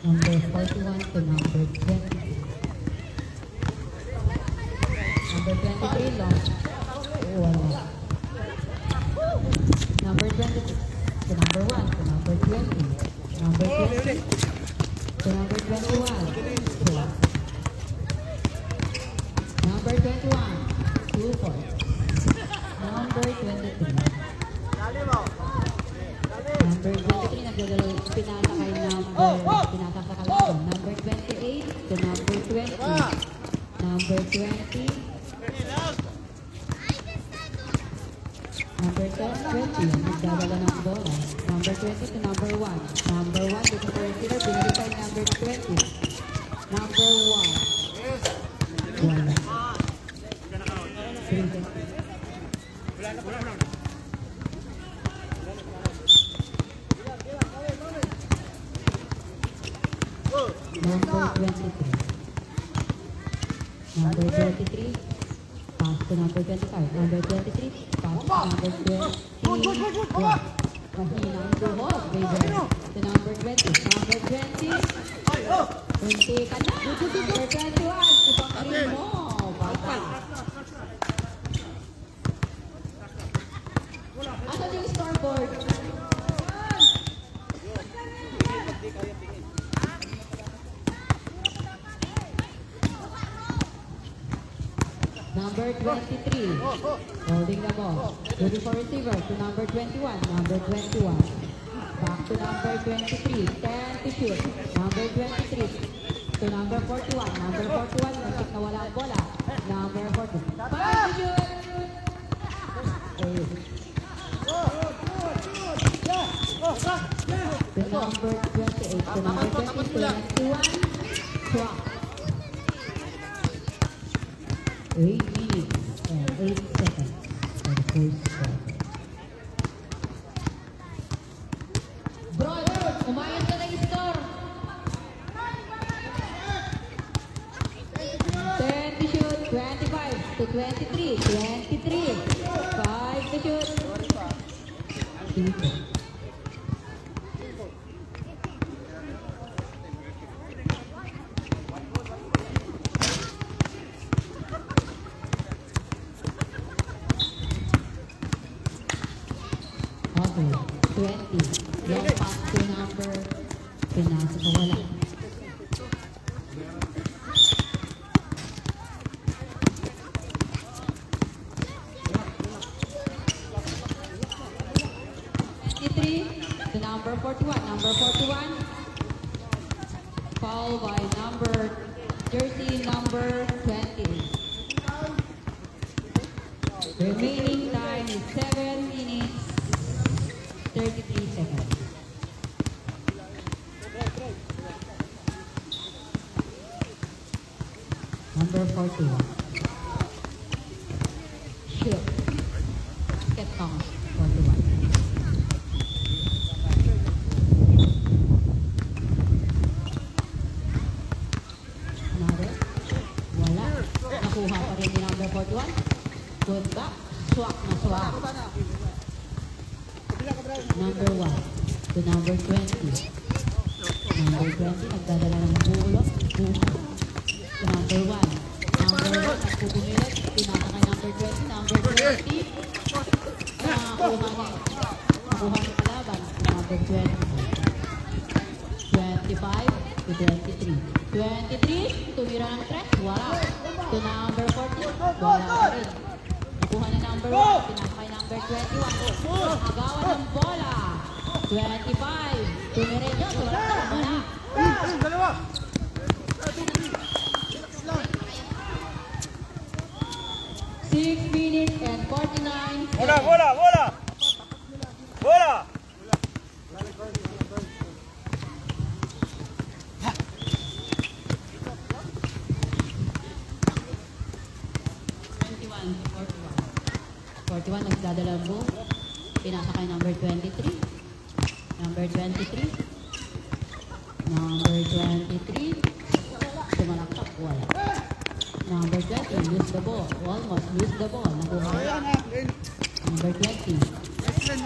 Number 41 to number 20. Number 23, lost. Wala. Number 20 to number 1 to number 20. Number 20 to number 21. Wala. Number 21, 2 points. Number 23. Number 23, nagdadalo, pinatakay pinatak sa kalaban. Number 28 to number 20. Number 20. Number 20, nagdadala ng bola. Number 20 to number 1. Number 1 to number 0, binaripay number 20. Number 1. Wala. Number 23. Number 23. Pass to number 25. Number 23. Pass to number 20. Mahina ang buhok. To number 20. Number 20. Kunti ka na. Number 21. Ipakrin mo. Bata. Asan yung scoreboard? Number 23, holding the ball. Looking for receiver to number 21, number 21. Back to number 23, 10 to shoot. Number 23 to number 41, number 41, masik na wala ang bola. Number 40, 5 to shoot. To number 28, to number 21, swap. 8 minutes and 8 seconds for the first quarter. Brother, umayos na ng score. 10 to shoot, 25 to 23, 23, 5 to shoot. Okay, 20. Long pass to number, pinasa ko wala. To number 41. Number 41. Foul by number 30, number 20. Remaining time is 7 minutes, 33 seconds. Number 41. Shoot. Get count. 41. Nakuha pa rin ni number 41. Good back. Swak na swak. Number 1 to number 20. Number 20, nagdadala ng bulok. To number 1. Number 1, nagpupumilit. Pinaka number 20. Number 20. Nakuha ni kalaban. Number 20. 25 to 23. 23, tumira ng tres. Wala. To number 40, wala pa rin. Nakuha ni number 1, pinakakay number 21. Agawan ng bola. 25, tumirin yun. Wala. 6 minutes and 49 seconds. Bola, bola, bola! Bola! 41, nagdadala mo. Pinasakay number 23. Number 23. Number 23. Tumalaktak, wala. Number 20, lose the ball. Almost lose the ball. Nakuha. Number 20.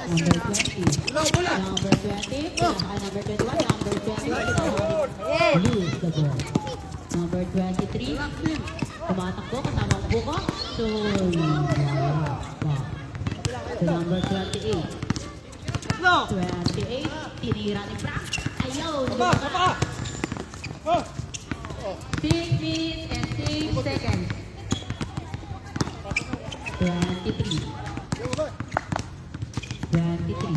Number 20. Number 20. Pinasakay number 21. Number 20. lose the ball. Number 23, tumatakbo kasama ang buko. So, to number 28. 28, tinira ni Frank. Ayaw, lumabas. 6 minutes and 6 seconds. 23. 23.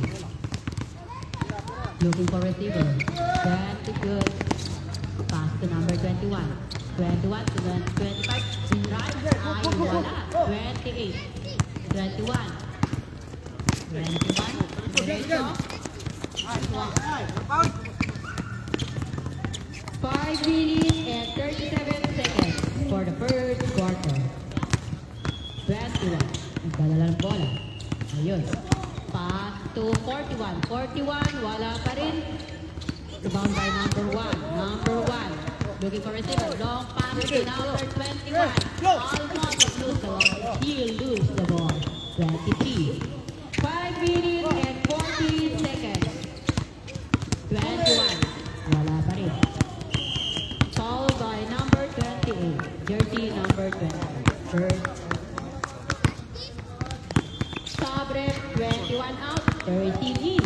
Looking for receiver. 20 good. Pass to number 21. 21 to 25. Drive. Ay, wala. 28. 21. 21. Diretso. 5 minutes and 37 seconds for the first quarter. 21. Nagdadala ng bola. Ayun. Pass to 41. 41. Wala pa rin. Rebound by number 1. Number 1. Looking for receiver. Long pass to number 21. Almost lose the ball. He'll lose the ball. 23. 5 minutes and 14 seconds. 21. Wala pa rin. Followed by number 28. Jersey number 20. First. Sabrep 21 out. 13 in.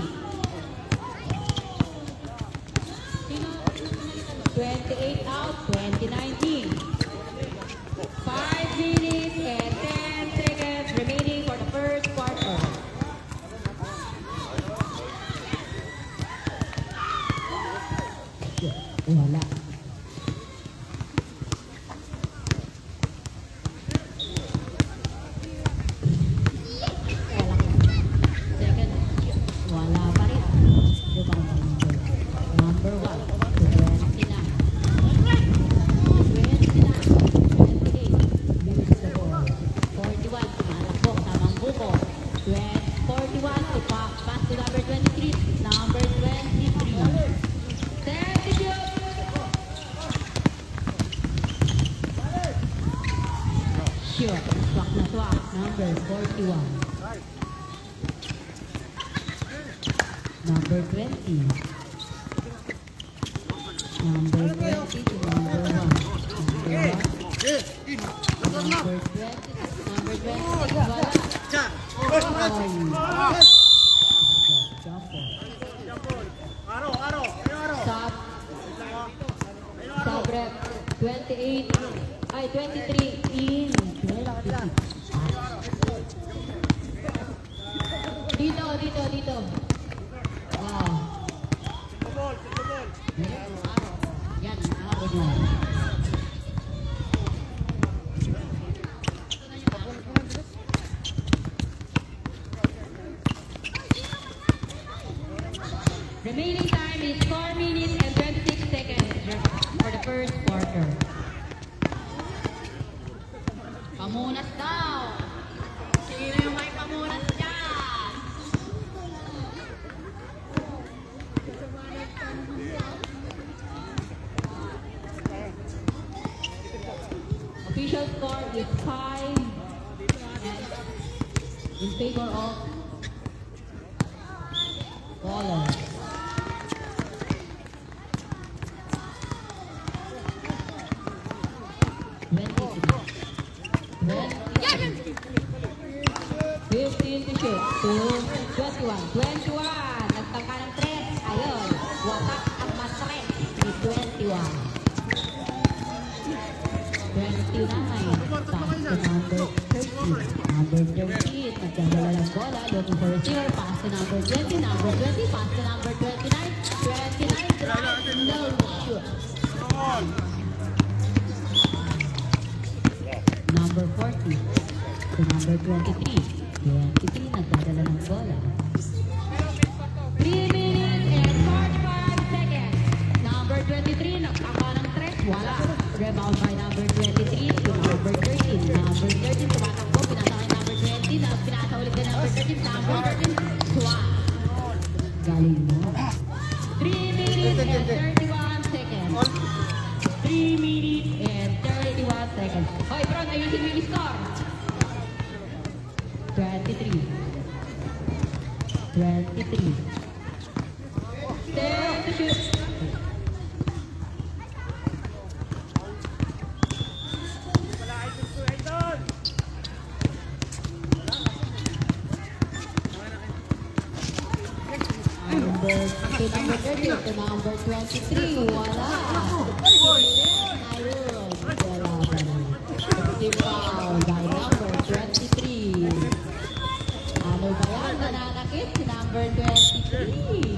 28 out. 2019. 5 minutes and 10 seconds remaining for the first quarter. Wala. Second, wala pa rin. Number 1, 29. 41, tumalakbo, tamang buko. 41 to pass to number 23. Number 23. Sure, swak na swak. Number 41. Number 20. Number 20 to number 1. Number 20. Number 20. Wala. Sabrep 28. Ay, 23 in. Dito. Wow. Yan, nakabod mo. Remaining time is 4 minutes and 26 seconds for the first quarter. Pamunas daw. Sino yung may pamunas dyan? Official score is 5 in favor of ballers. To 21. Nagtangka ng 3. Ayun. Watak ang mas 3 is 21. 29. Pass to number 30. Number 30. Nagdadala ng bola. Looking for receiver. Pass to number 20. Number 20. Pass to number 29. 29. Drive. No shoot. Number 40. To number 23. 23, nagdadala ng bola. 3 minutes and 45 seconds. Number 23, nagtaka ng 3. Wala. Rebound by number 23 to number 13. Number 13, tumatakbo. Pinasa kay number 20. Pinasa ulit na number 13. Number 13, swat. Galing mo. 3 minutes and 31 seconds. 3 minutes and 31 seconds. Hoy, Bron, ayusin mo yung score. 23. 23. 10 to shoot. to number 30 to number 23. Wala. Ayun. Wala. Positive foul by number 23. Ano ba yan? Nananakit si number 23.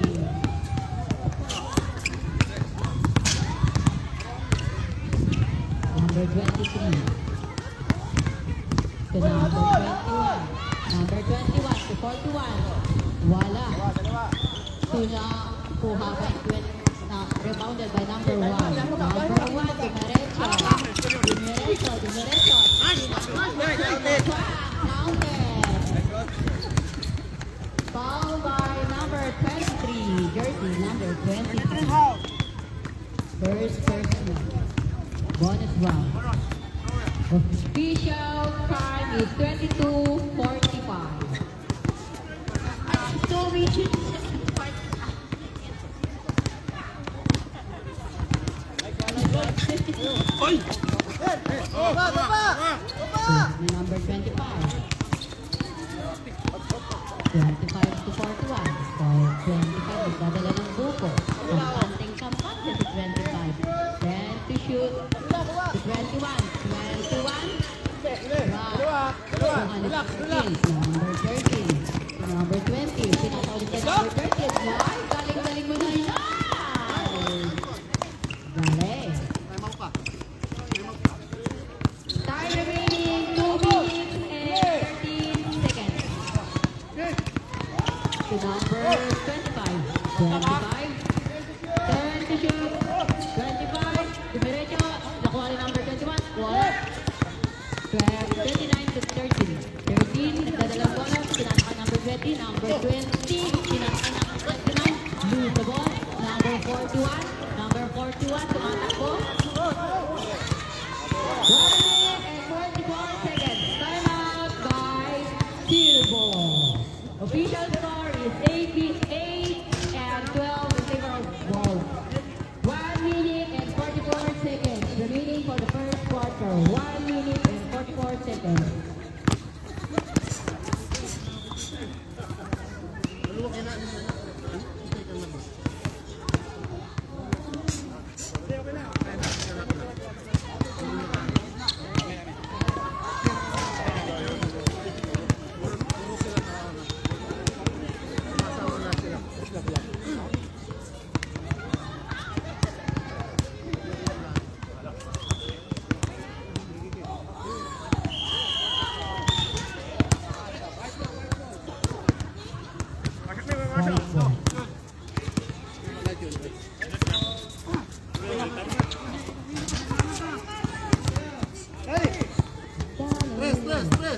Number 23 to number 21. Number 21 to 41. Wala. Tuna kuha by 20. Rebounded by number 1. Number 1 to Merecho. Dumiretso. Counted. Foul by number 23. Jersey number 23. First personal. Bonus round. Official time is 22:45. So Richard. Number 25. 25 to 41. So 25 nagdadala ng buko. Kampante si 25. Then to shoot to 21. 21. Number 13. Number 20. Pinatawid ka number 30. Why? Galing mo na yan. Galing. Time remaining 2 minutes and 13 seconds. To number 25. 25. Turn to shoot. 25. Dumiretso. Nakuha rin number 21. Wala. 29 to 13. 13. Nagdadalang bola. Pinataka number 20. Number 20. Pinataka number 29. Lose the ball. Number 41. Number 41. Tumatakbo. 1 minute and 44 seconds. Time out by Silbo. Official score is 88 and 12 in favor of Wolves. 1 minute and 44 seconds remaining for the first quarter. 1 minute and 44 seconds.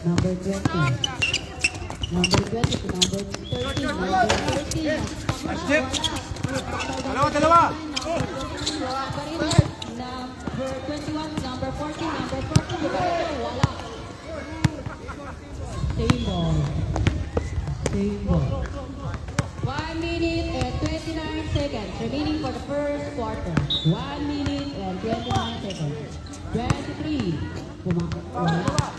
Number 20. Number 20 to number 13. Number 13. Dalawa. Number 21, number 14, number 14. Wala. Same ball. 1 minute and 29 seconds remaining for the first quarter. 1 minute and 29 seconds. 23. Wala.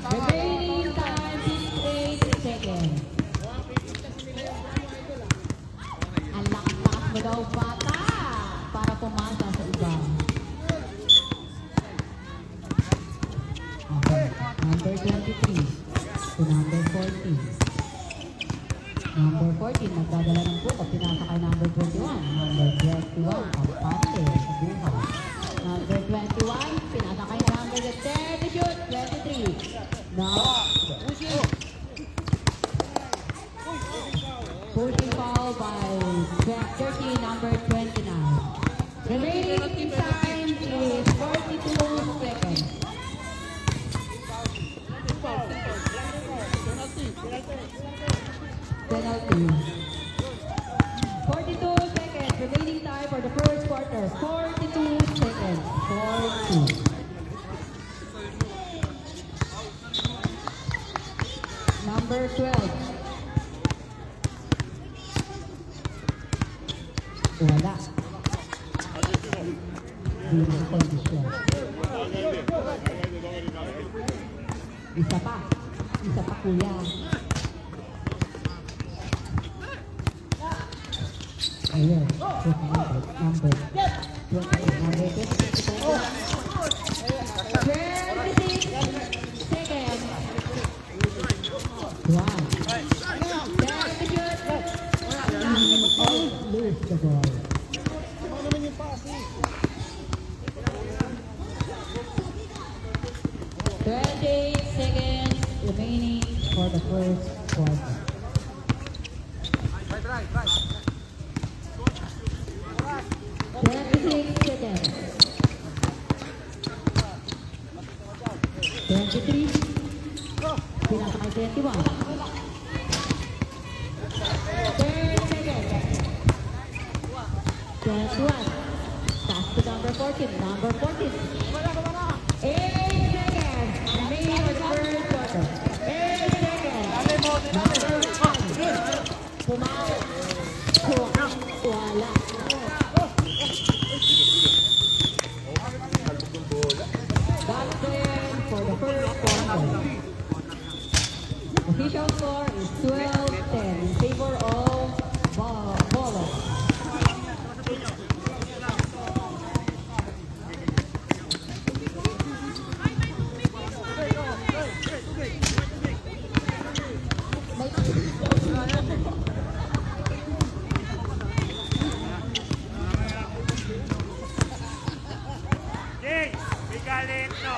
Remaining time is 8 seconds. Ang lakas-lakas mo daw bata para pumasa sa iba. Okay. Number 23 to number 14. Number 14, nagdadala ng puko, pinasa kay number 21. Number 21, kampante sa buhay. Number 21, pinasa kay number 10, to shoot, 23. Now, pushing foul by 13, number 29. Remaining time is 42 seconds. Penalty. 42 seconds. Remaining time for the first quarter. 42 seconds. 42. Number 12. Wala. Isa pa. Isa pa kuya. Ayun. Number 26 seconds. One. Lose the ball. 28 seconds remaining for the first quarter. 26 seconds. 23. Pinasa kay 21. 30 seconds. 21. Pass to number 14. Number 14. 8 seconds. Remaining for the first quarter. 8 seconds. Number 1. Pumaw. Wala. That's it for the first quarter. Official score is 12-10 in favor of Bolo. Jay, may galit, no?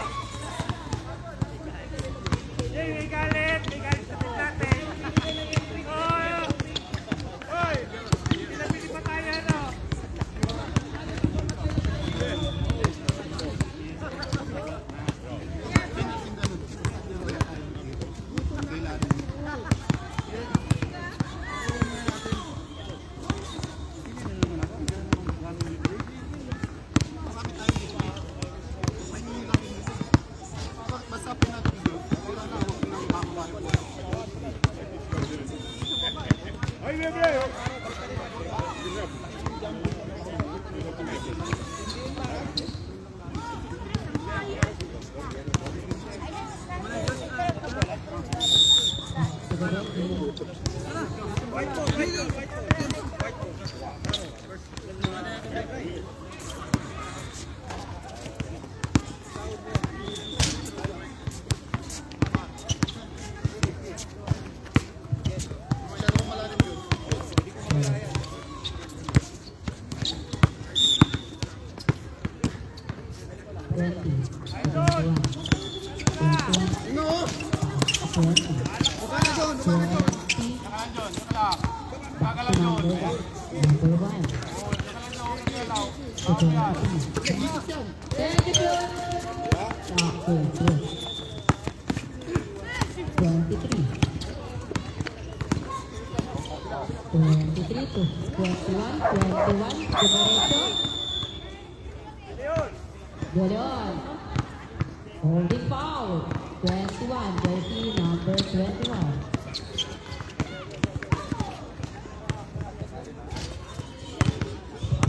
Jay, may galit sa team natin. Oy! Pinabili pa tayo, no? Ay, bebe! Holding foul, 21, jersey number 21.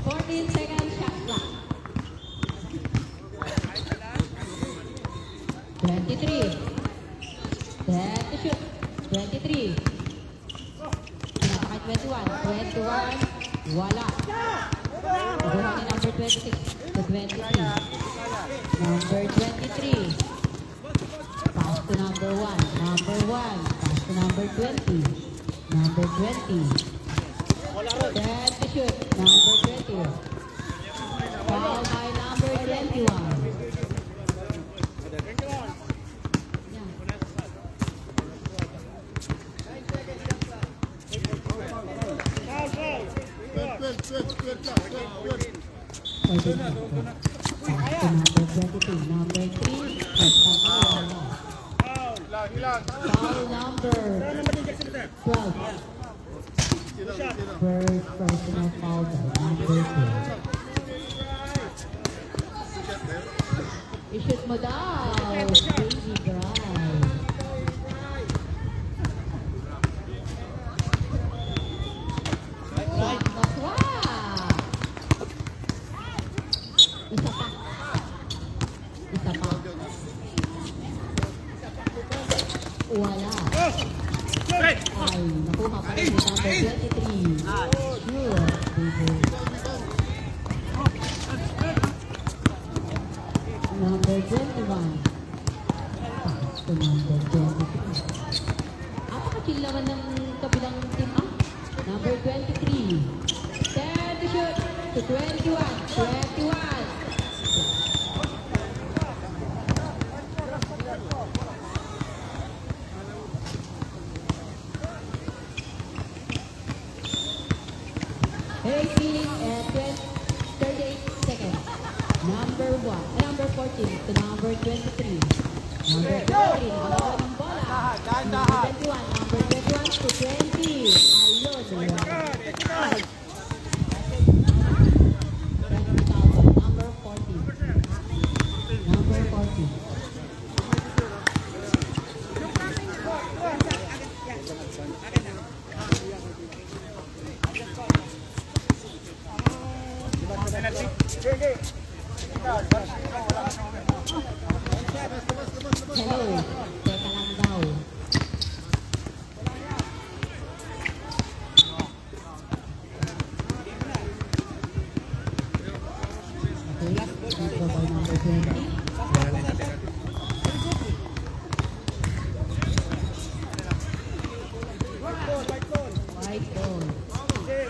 14 seconds shot clock. 23. Set to shoot. 23. Pinapakay 21. 21. Wala. Naguha ni number 26 to 23. Number 23. Pass to number 1. Number 1. Pass to number 20. number 20. Set to shoot, number 20. Foul by number 21. Number 3, foul number 12. First personal foul by number 12. I-shoot mo daw, baby bride. Wala. Ay, nakuha pa rin number 23. Sure, baby. Number 21. To number 23. Apaka-chill naman ng kabilang team, ah. Number 23. Set to shoot to 21. 21. Number 14 to number 23. Number 13, ang bola. Number 21, number 21 to 20. Ayun. Number 14. Number 14. Hello, teka lang daw. Okay, dito by number 20. White ball. Okay,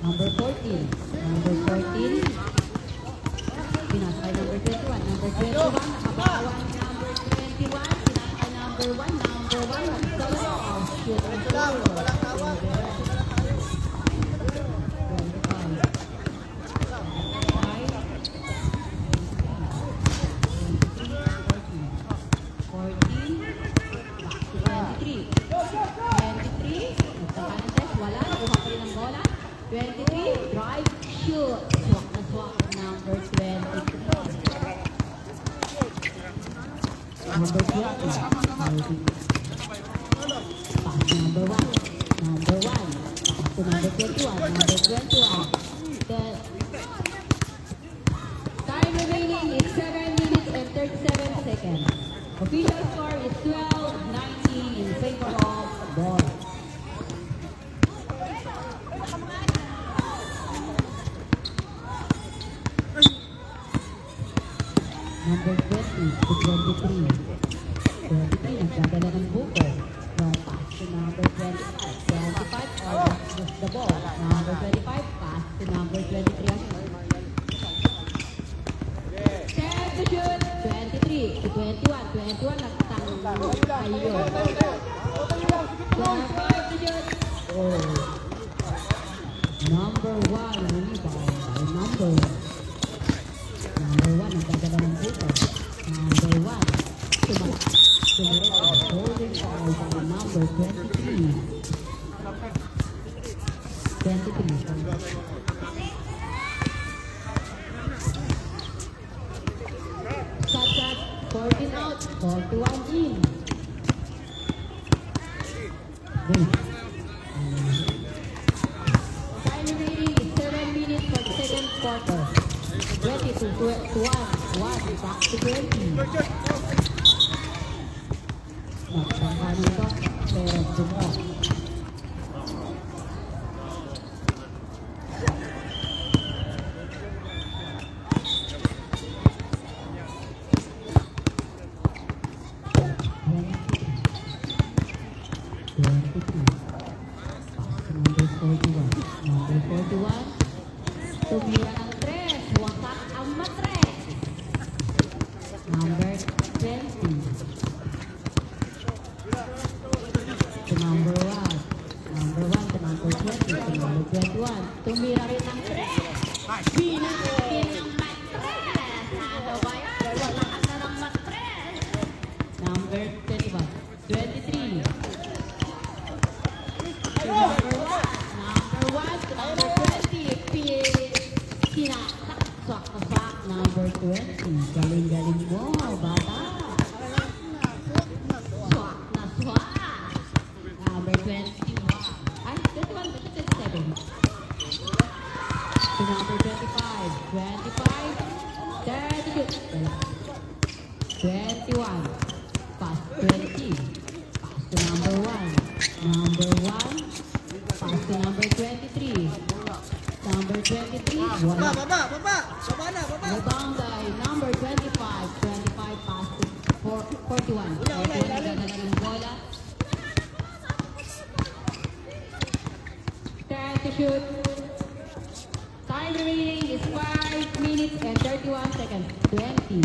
number 14. Number 14. Pinasay number 21. Number 21. Nakabawan number 21. Pinasay number 1. Number 1. Nagsawa. Shoot and score. Drive, shoot. Swak na swak. Number 23. Number 20. Pass number 1. Number 1. Pass to number 21. Number 21. The time remaining is 7 minutes and 37 seconds. Official score is 12-19 in favor of ball. Number 20 to 23. 23 nagdadala ng buko. Long pass to number 25. 25 almost lost the ball. Number 25 pass to number 23 again. Set to shoot. 23 to 21. 21 nagtanong. Ayun. 25 to shoot. Oh. Number 1 rebound by number 1. Number 1 nagdadala ng buko. Number 1 sumalat. Holding foul by number 23. 23. Shot shot. 14 out. 41 in. Wait. Time remaining is 7 minutes for the second quarter. 20 to 1, back to 20. Magpangkanin ito, pero sumok. 20. To number 1. Number 1 to number 20. To number 21. Tumira rin ng 3. Binakin ng matres. Ano ba yan? Lakas na ng matres. Number 21. 23. To number 1. Number 1 to number 20. Sinaksak. Swak. Number 20. Galing-galing mo, bata. Swak na swak. Number 21. Ay, 21 to 27. To number 25. 25. 32. 21. Pass 20. Pass to number 1. Number 1. Pass to number 23. Number 23. Wala. Baba na. Rebound by number 25. 25 pass to 41. 41 gagala ng bola. Time to shoot. Time remaining is 5 minutes and 31 seconds. 20.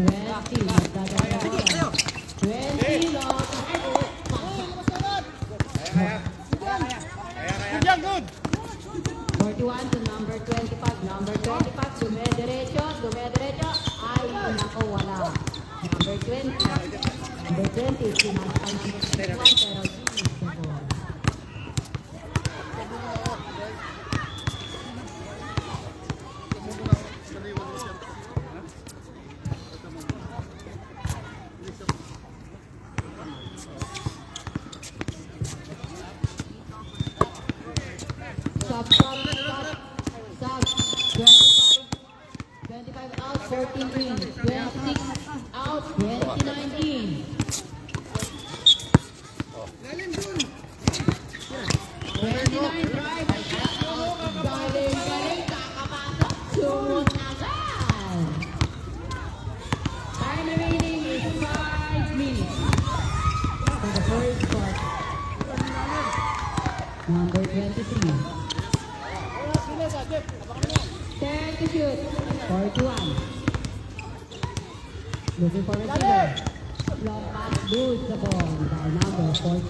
20. Magdadala ng bola. 20 long. Good, good. 41 to number 25. Number 25, dume-diretso. Ay, nako, wala. Number 20. Number 20, sinasal si 21, pero ginis the ball. Stop. 25 out, 14 in. 26 out, 29 in. 29 drive. Galing, kakapasok. Sumot agad. Time remaining is 5 minutes. For the first quarter. Number 23. 10 to shoot. 41. Looking for receiver. Long pass, lose the ball by number 40.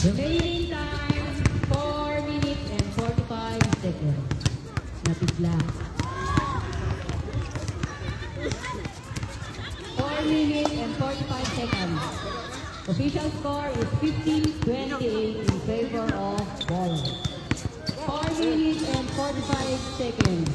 Remaining time, 4 minutes and 45 seconds. Napigla. 4 minutes and 45 seconds. Official score is 15-28 in favor of Ballers. 4 minutes and 45 seconds.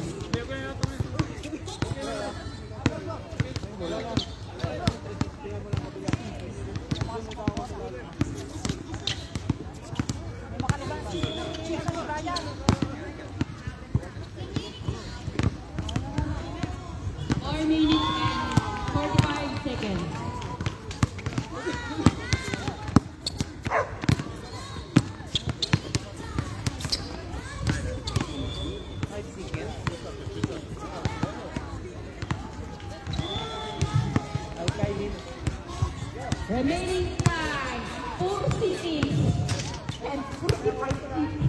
Remaining time, 4 cities and 45 cities.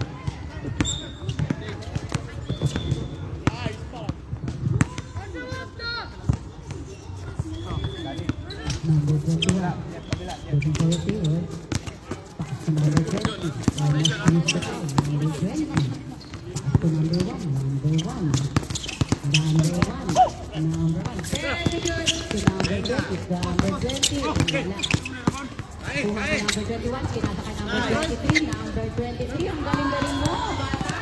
Number 21, looking for a field. Pass to number 20, almost finished the time. Number 20, pass to number 1, number 1. Number 1. Very good. To number 20, number 20. Wala. Number 21, kinasakay number 23. Number 23, ang galing-galing mo, bata.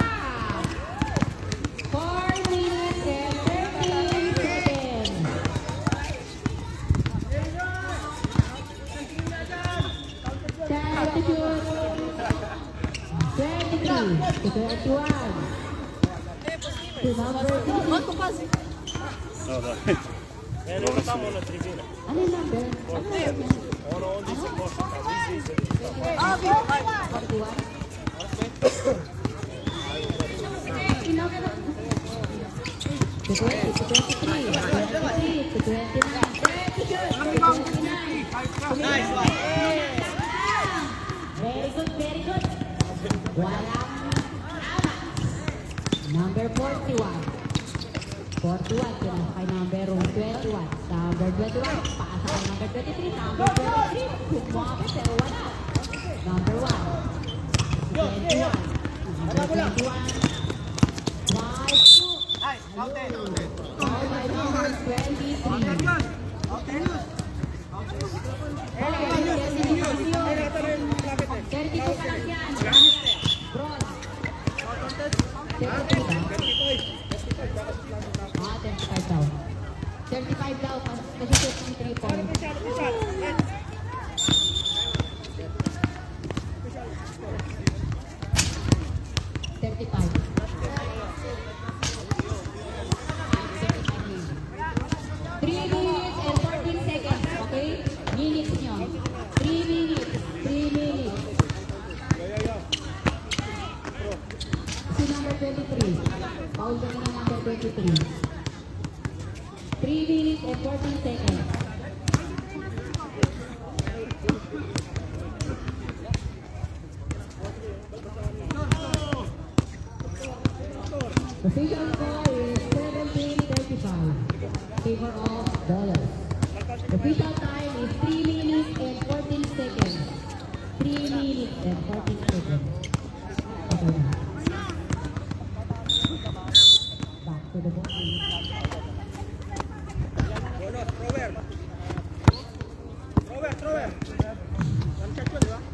4 minutes and 13 seconds. Time to shoot. 23 to 21. To number 3. Lo facciamo una tribuna. Ano yung number? Ono 11 posto, così si 41. Very good. Walang amat. Number 41. 41, kaya kay number 20. Number 21, pasa kay number 23. Number 23, kumapit pero wala. Number 1. 21. Number 21. 5-2. Ay, counted. Foul by number 23. Ah, 35 daw. 35 daw, kasi 53 points. Foul ka na number 23. 3 minutes and 14 seconds. Official score is 17:35. Favor of Dollars. Official time is 3 minutes and 14 seconds. 3 minutes and 14 seconds. Okay na. Back to the ball.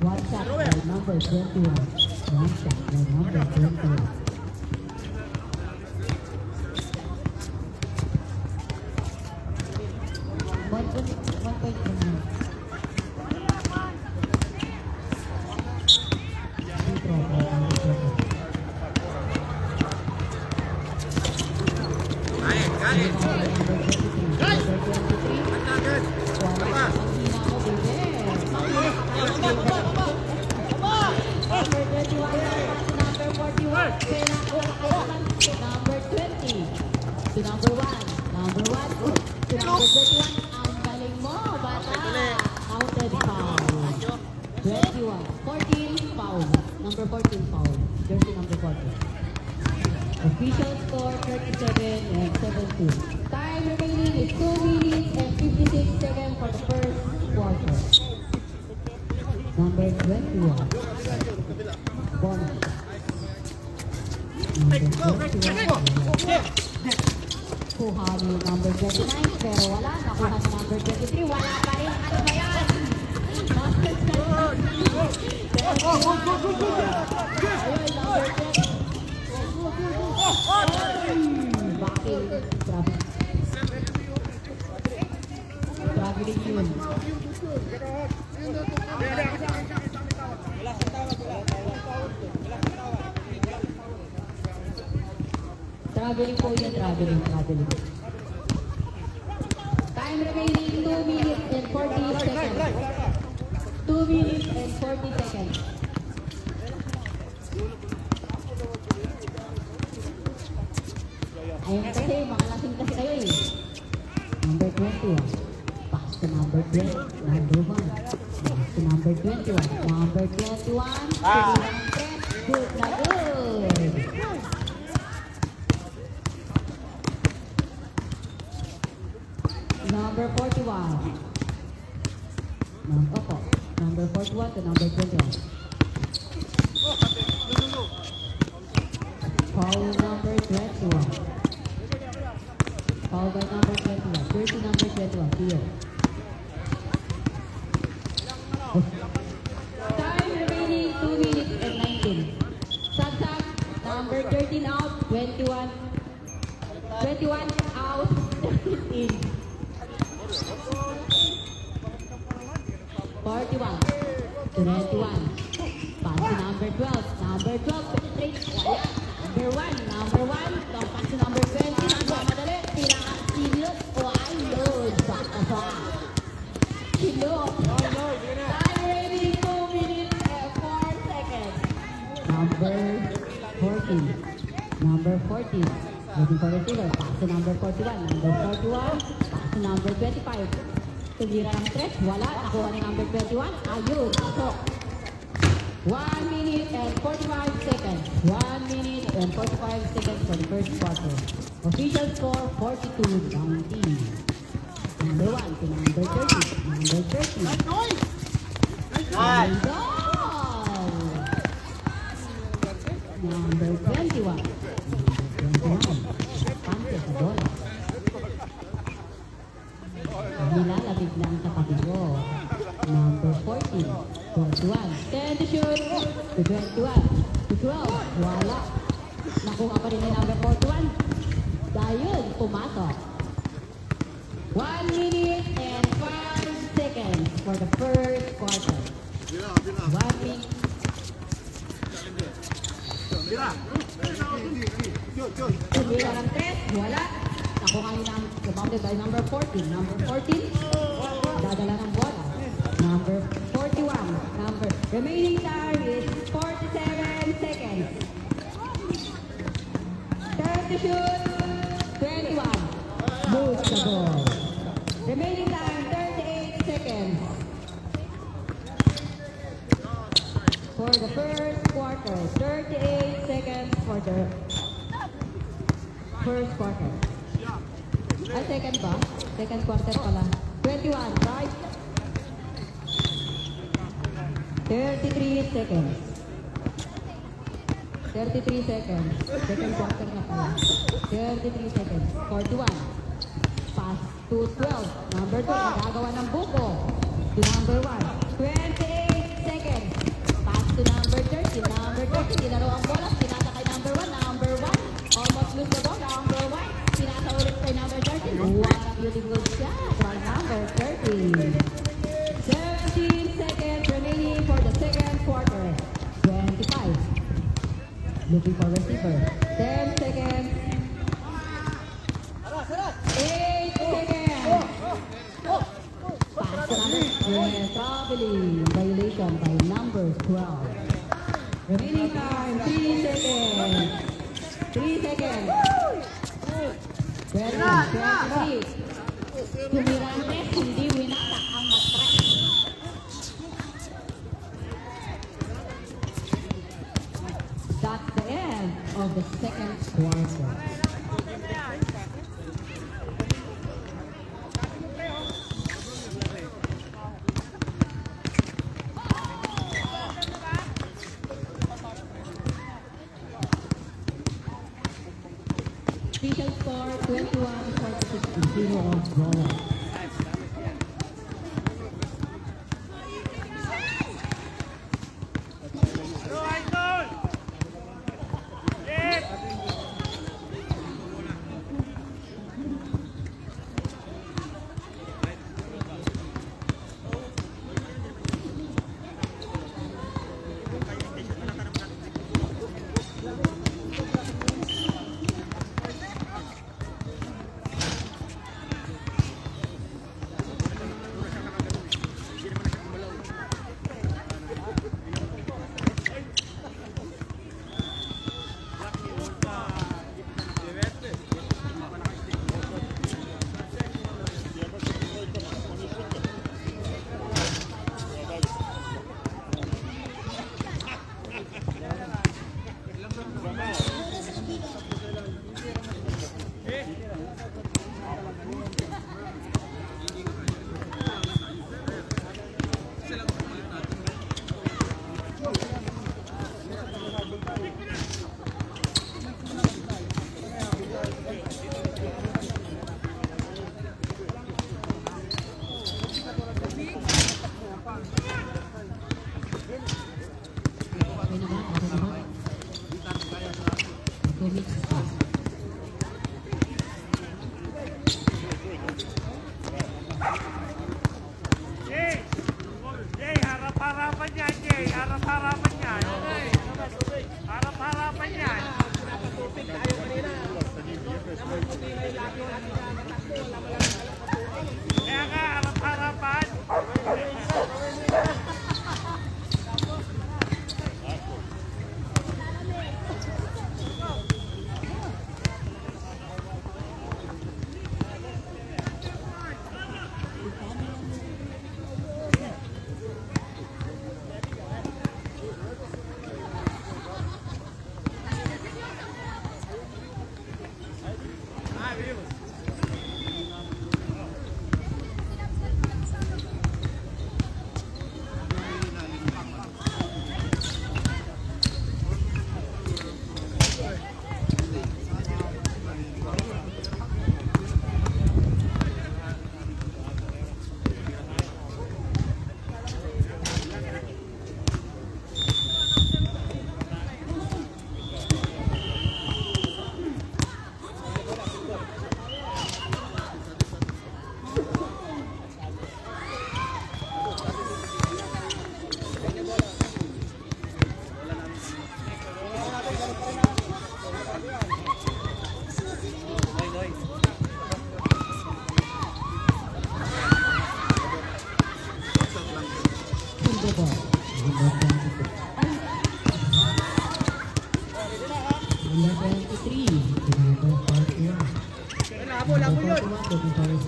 One shot by number 21. One shot by number 21. One point from now. Free throw by number 21. Number 20 to number 1. Number 1 to number 21. Ang galing mo, bata. Counted foul. 21. 14 foul. Number 14 foul. Jersey number 14. Official score 37 and 7-2. Time remaining is 2 minutes and 56 seconds for the first quarter. Number 21. Bonus. Number 21. Kuha ni number 29 pero wala. Nakuha ni number 23. Wala pa rin. Ano ba yan? Ayun, number 20. Bakit? Traveling yun. Traveling po yun, traveling. Time remaining 2 minutes and 40 seconds. 2 minutes and 40 seconds. Ayun kasi, makalasing kasi kayo eh. Number 21. Pass to number 20. Number 1. Pass to number 21. Number 21. Good na good. Number 41. Number 41 to number 21. Foul number 21. Foul by number 21. Jersey number 21. Here. Time remaining 2 minutes and 19. Subsack number 13 out. 21 out. 13. 41. 21. Pass to number 12. Number 12. Penetrate. Wala. Number 1. Long pass to number 20. Madali. Tira ang silot. O ayun. Baka. Silot. Time ready. 2 minutes and 4 seconds. Number 14. Number 14. Looking for the receiver. Pass to number 41. Number 41. Pass to number 25. Tumira ng tres. Wala. Nakuha ni number 21. Ayun. Pasok. 1 minute and 45 seconds. 1 minute and 45 seconds for the first quarter. Official score 42-19. Number 1. number 30. Nice. Goal! Number 21. Pante sa bola. Nilalamig lang sa katabi ko. Number 14. 21. 10 to shoot. To 21. To 12. Wala. Nakuha pa rin ni number 41. Dahil pumasok. 1 minute and 5 seconds for the first quarter. 1 minute. Tumira ng 3. Wala. Nakuha ni rebounded by number 14. Number 14. Dadala ng bola. Number 41. Remaining time is 47 seconds. 30 to shoot. 21. Moves the ball. Remaining time 38 seconds. For the first quarter. 38 seconds for the first quarter. Ay, second ba? Second quarter pala. 21, right? 33 seconds. 33 seconds. Second quarter na pala. 33 seconds. 41. Pass to 12. Number 2, nagagawa ng buko. To number 1. 28 seconds. Pass to number 30. Number 30, dinaro ang bola. Pinasa kay number 1. Number 1. Almost lose the ball. Number 1. Pinasa ulit kay number 30. What a beautiful shot by number 30. 17 seconds remaining for the second quarter. 25. Looking for receiver. 10 seconds. 8 seconds. Pass to number 3. Traveling. Violation by number 12. Remaining time 3 seconds. 3 seconds. 23. Tumirante, hindi winata ang matrack. That's the end of the second quarter. Official score 21-46 0 of Gola.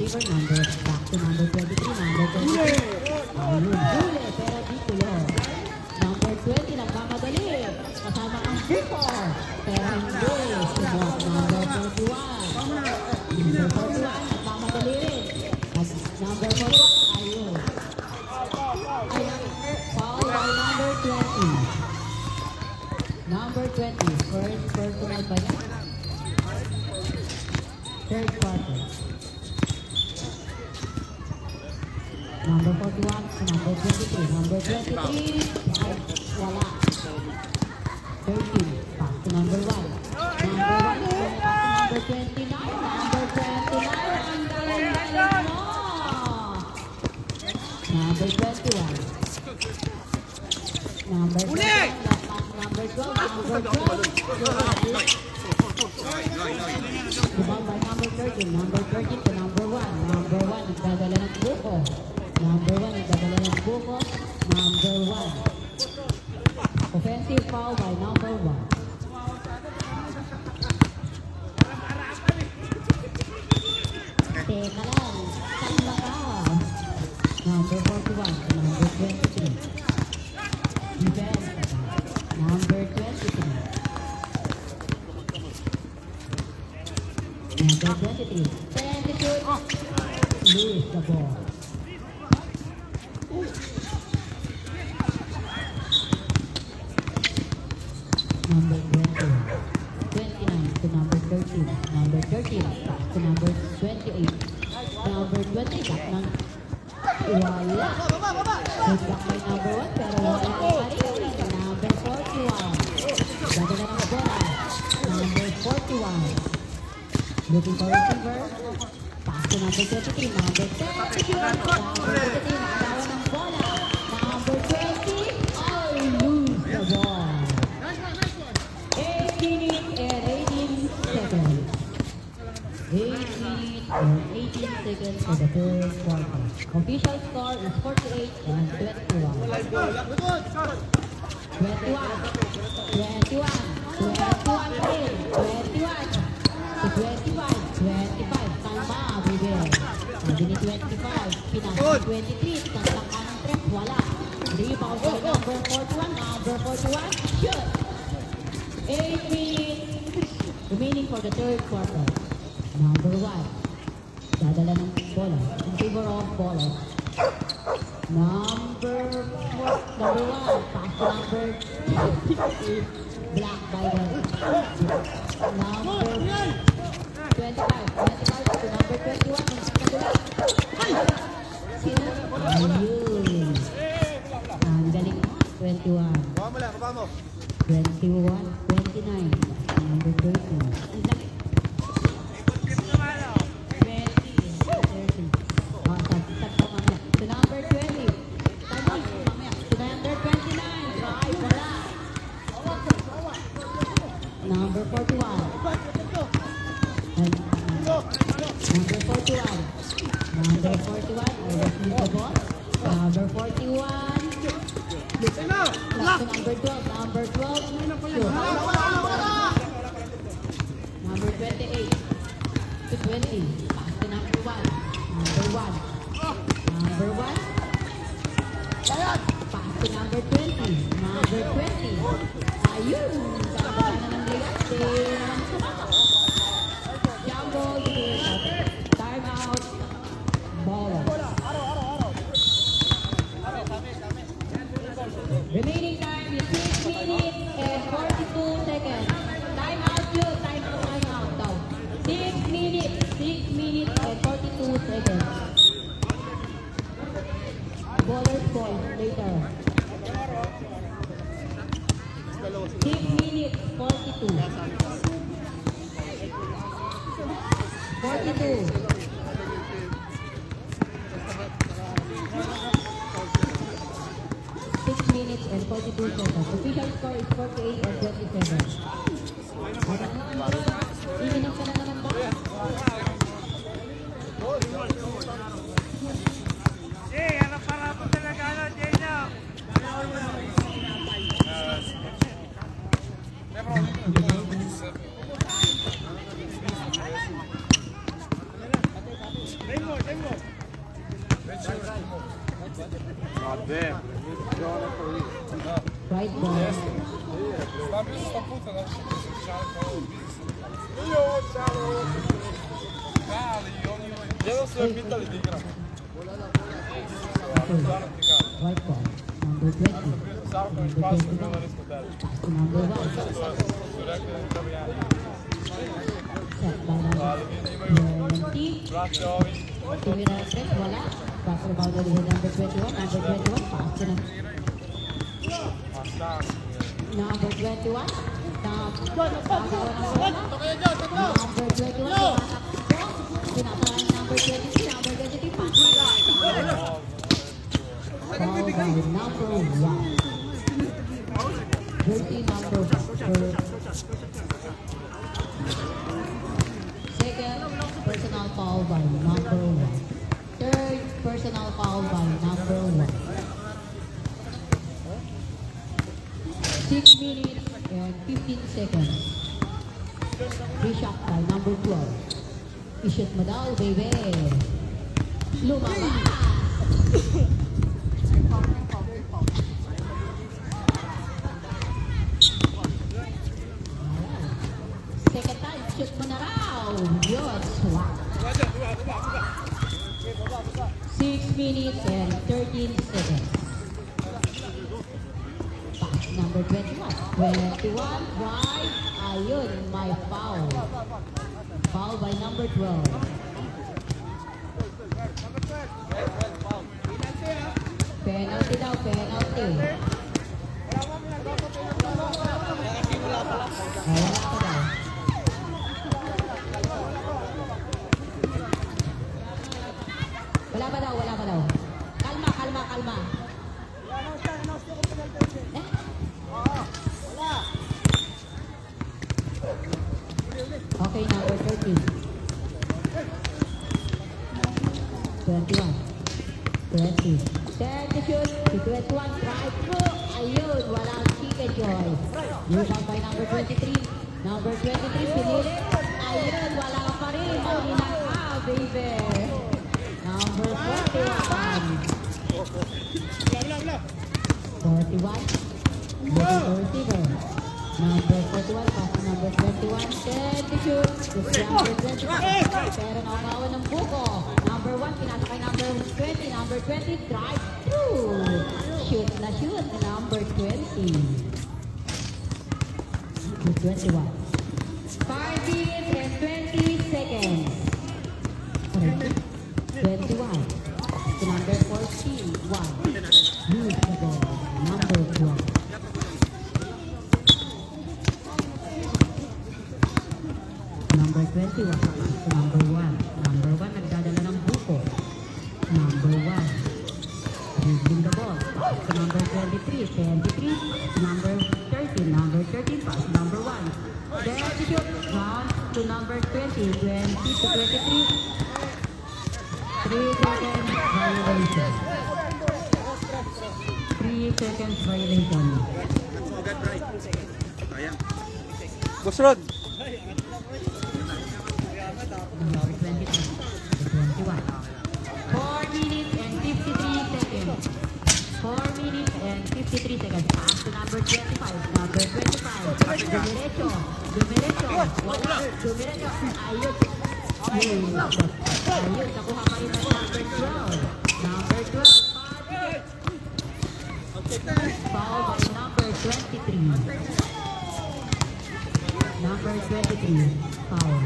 favor. Back to number 23, number 23. Ayun, huli, pero di tulo. Number 20, nagmamadali. Kasama ang Victor. Pero hindi, sumot. Number 41. Number 41, nagmamadali rin. At number 41, ayun. Foul by number 20. Number 20, first personal ba niya? Third quarter. Number 41 to number 23. Number 23, ay, wala. 13, pass to number 1. Number 1, number 29. Number 29, ang galing-galing mo! Number 21. Number 12, number 12, Rebound by number 13. Number 13 to number 1. Number 1, nagdadala ng buko. Number 1, nagdadala ng buko. Number 1. Offensive foul by number 1. Teka lang. Tanda ka. Number 41 to number 23. Defense. Number 23. Number 23. 10 to shoot. Lose the ball. Number 20. 29 to number 13. Number 13 back to number 28. Number 20 back ng wala. Good luck by number 1 pero wala ang parin. Number 41. Dadala ng bola. Number 41. Looking for receiver. Pass to number 23. Number 30. Number 23. Nakabawa ng bola. Number 20. I lose the ball. 8 minutes and 18 seconds. 8 minutes and 18 seconds for the third quarter. Official score is 48 and 21. Tama, Bibel. Sabi ni 25, pinasa 23, tangkang kanang trip, wala. Rebound by number 41, number 41, shoot! 8 minutes remaining for the third quarter. Number 1, dadala ng bola, in favor of baller. Number 1, pass to number 6, block by the number 25 to number 21. Ayun. Ang galing mo. 21. 21, 29. Number 13. Ang laki. 30. To number 20. To number 29. Ay, wala. Number 41. Number 41. Number 41. I refuse the ball. Number 41. Lock to number 12. Number 12. Sure. Number 28. To 20. Pass to number 1. Number 1. Number 1. Pass to number 20. Number 20. Ayun. Kaya na ng ligat. Jumbo. Time out. Ball. Remaining time is 6 minutes and 42 seconds. Time out yun. Time out daw. 6 minutes and 42 seconds. Baller's ball later. 6 minutes 42. 42. 6 minutes and 42 seconds. Official score is 48 and 27. Iminag ka na naman ba? Ano para po talaga Jena? Raymond. Vabbè, Right ball. io non sono vinto di tigre. Right ball. Number 20. Number 21. Pass to number 1. Set by number 20. Tumira ng set, wala. Pass to number 21. Number 21, pass to number 21. Number 21. Pinatahan number 23. Number 23, pass to followed by number 1. Jersey number 4. Second, personal foul by number 1. Third, personal foul by number 1. 6 minutes and 15 seconds. Free shot by number 12. I-shoot mo daw, baby. Lumabas! Second time, shoot mo na raw. Yun, swak. 6 minutes and 13 seconds. Pass number 21. 21, right. Ayun, my foul. Foul by number 12. Penalty daw, penalty. Wala pa daw. Wala pa daw. Kalma. Okay, number 13. 21. 20. Set to shoot. Si 21, try through. Ayun, walang chicken joy. Rebound by number 23. Number 23, pinilit. Ayun, wala pa rin. Mahina ka, baby. Number 41. 41. Little receiver. Number 41, pass to number 21. Set to shoot. Si number 21. Pero nakabawa ng buko. Number 1, pinasa kay number 20. Number 20, drive through. Shoot na shoot. Number 20. 21. 5 minutes and 20 seconds. 21. To number 41. Lose the ball. Number 12. Number 21. To number 1. Number 1 nagdadala ng buko. Number 1. Dribbling the ball. To number 23. 23. To number 13. Number 13 pass. Number 1. There to shoot. Run to number 20. 20 to 23. 3 seconds violation. 3 seconds violation. Boss Rod. Number 23 to 21. 4 minutes and 53 seconds. 4 minutes and 53 seconds. Pass to number 25. Number 25. Dumiretso. Wala. Dumiretso. Ayun. Ayun. Nakuha pa rin ang number 12. Number 12. Foul by number 23. Number 23. Foul.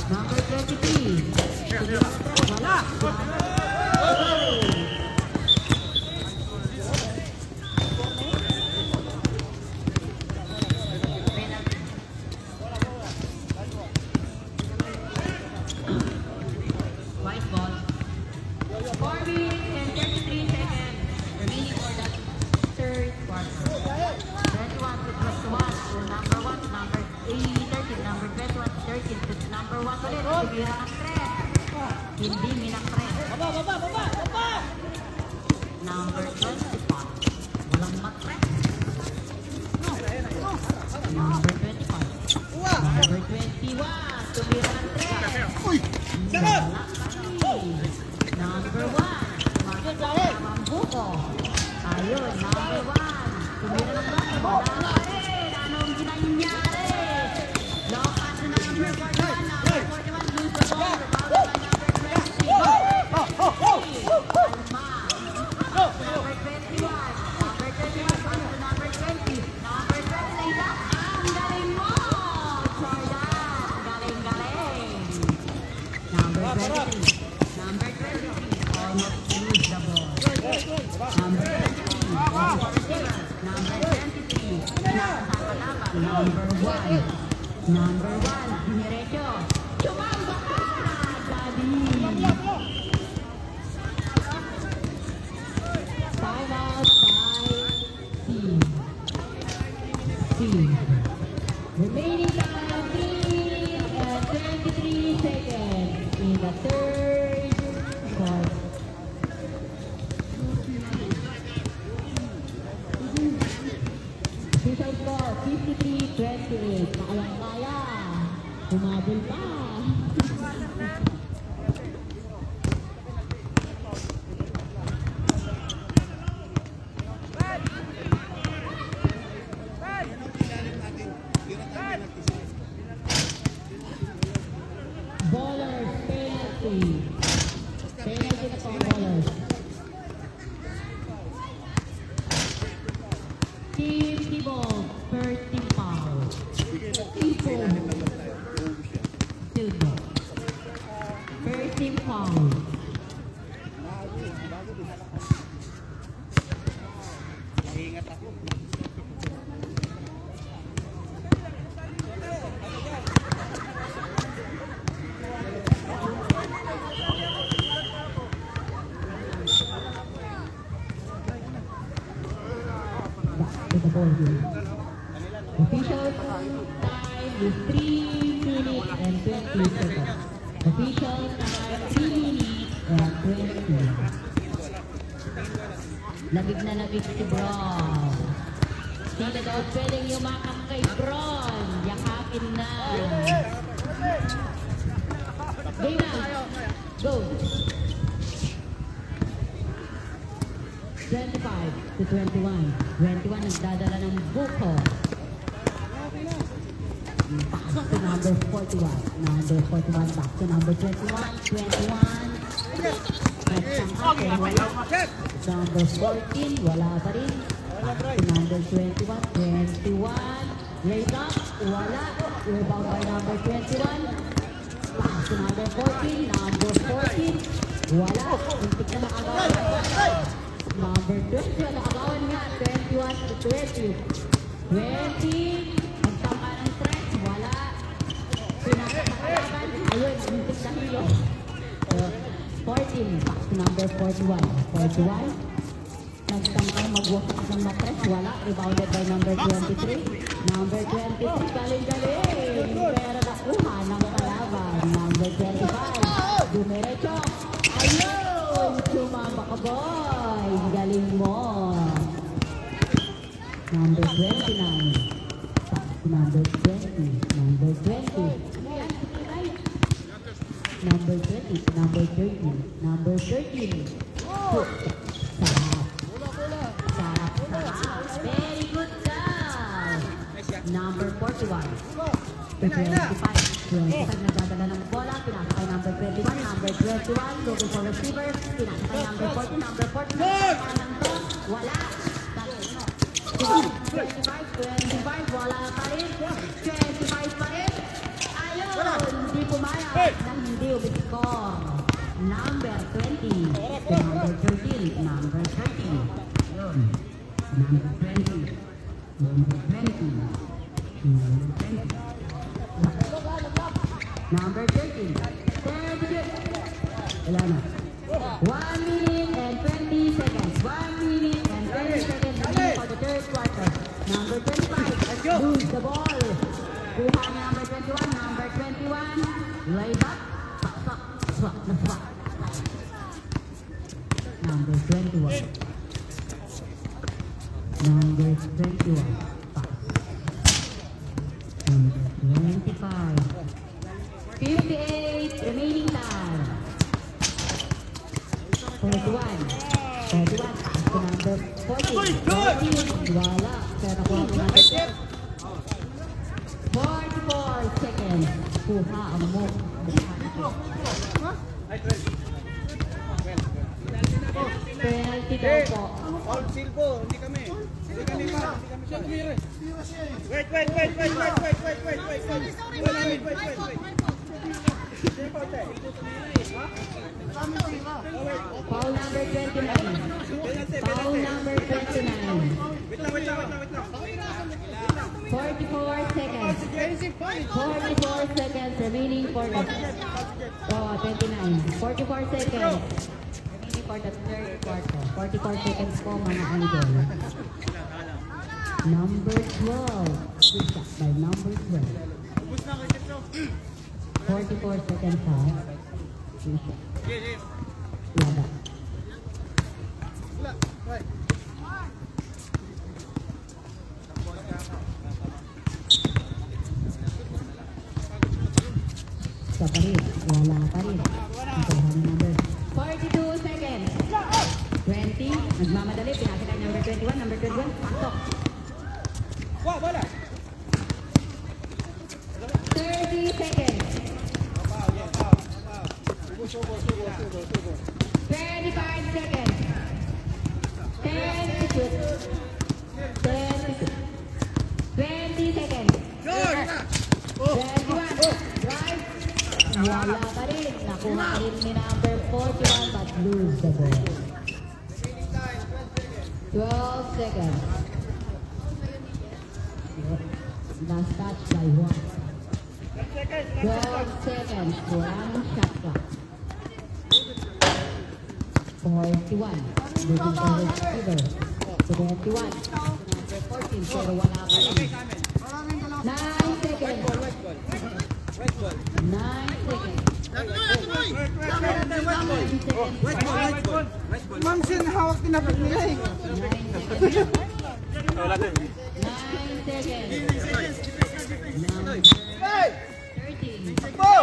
Number 23. Wala. White ball. 4 minutes and 33 seconds remaining for the third quarter. 21 to 21 to number 1 to number 13, number 21 to 13 to number 1 ulit. Tumira ng 3. Hindi minang 3. Number 25. Ayun, number 1. Tumira ng block. Wala pa rin. Anong ginanyari? Long pass to number 41. Number 41 lose the ball. Rebounded by number 20. Alma. Number 21. Number 21 pass to number 20. Number 20 laid up. Ang galing mo! Jordan. Galing-galing. Number 23. Number 23. Almost lose the ball. Number 23. Number 23. Number 1. Number 1. Diretso. Tumamba ka! Daddy. Time out by team. Remaining time 3 and 23 seconds in the third quarter. Official score 53-28. Kayang-kaya. Humabol pa. Ballers penalty. Penalty na po ballers. Team Tibol, first team foul. Tibol. Silva. First team foul. With the ball here. Official time is 3 minutes and 20 seconds. Official time 3 minutes and 20. Labig na labig si Bron. Sila daw pwedeng yumakap kay Bron. Yakapin na. Game na. Go. 25 to 21. 21 nagdadala ng buko. Pass to number 41. Number 41 back to number 21. 21. Nagsangkap. Number 14. Wala pa rin. Back to number 21. 21. Raise up. Wala. Rebound by number 21. Pass to number 14. Number 14. Wala. Untik na nakagawa. Number 20, nakagawan nga, 21 to 20. 20, magtangka ng stretch, wala. Pinakakalaban, ayun, muntik na hilo. 14, back to number 41. 41, nagtangka mag-walk ng mattress, wala. Rebounded by number 23. Number 23, galing-galing. Pero nakuha ng kalaban. Number 25, dumiretso. Ayun, sumama ka boy. Galing mo. Number 29. Number 20. Number 20. Number 20. Number 13. Number 13. Sarap. Sarap. Sarap. Very good job. Number 41. 25. 25 nagdadala ng bola. Pinasa kay number 21. Number 21. Looking for receiver. Pinasa kay number 40. Number 40. Wala. 25. Wala pa rin. 25 pa rin. Ayun. Hindi pumayag. Na hindi umiskor. Number 20. Number 13. Number 13. Number 20. Number 20. Number 20. Number 13. Wala na. 1 minute and 20 seconds. 1 minute and 20 seconds for the third quarter. Number 25. Lose the ball. Kuha ni number 21. Number 21. Lay back. Swak. Number 21. Number 21. Pass. Number 25. 58 remaining time. 41. 41. to number 14. 14. Wala. Kaya nakuha ko number 12. 44 seconds. Kuha ang move. Penalty daw po. All silbo, hindi kami. Hindi kami pa. Wait. Foul number 29. Foul number 29. Wait lang. 44 seconds. 44 seconds remaining for the 29. 44 seconds remaining for the third quarter. 44 seconds po mga idol. Number 12. Good shot by number 12. 44 seconds ha. Good shot. Wala. Isa pa rin. Wala pa rin. Nakuha ni number 42 seconds. 20. Nagmamadali. Pinakita ni number 21. Number 21. Pasok. Wala. 30 seconds. 35 seconds. 10 to shoot. 10 to shoot. 20 seconds. 21. Drive. Wala pa rin. Nakuha rin ni number 41 but lose the ball. 12 seconds. Last touch by one. 12 seconds. Walang shot clock. 41. Moving forward receiver. 21. Number 14. Pero wala pa rin. 9 seconds. 9 seconds. Ma'am, hawak tinapit nila eh. 9 seconds. 9 seconds. Number 13. Number 20.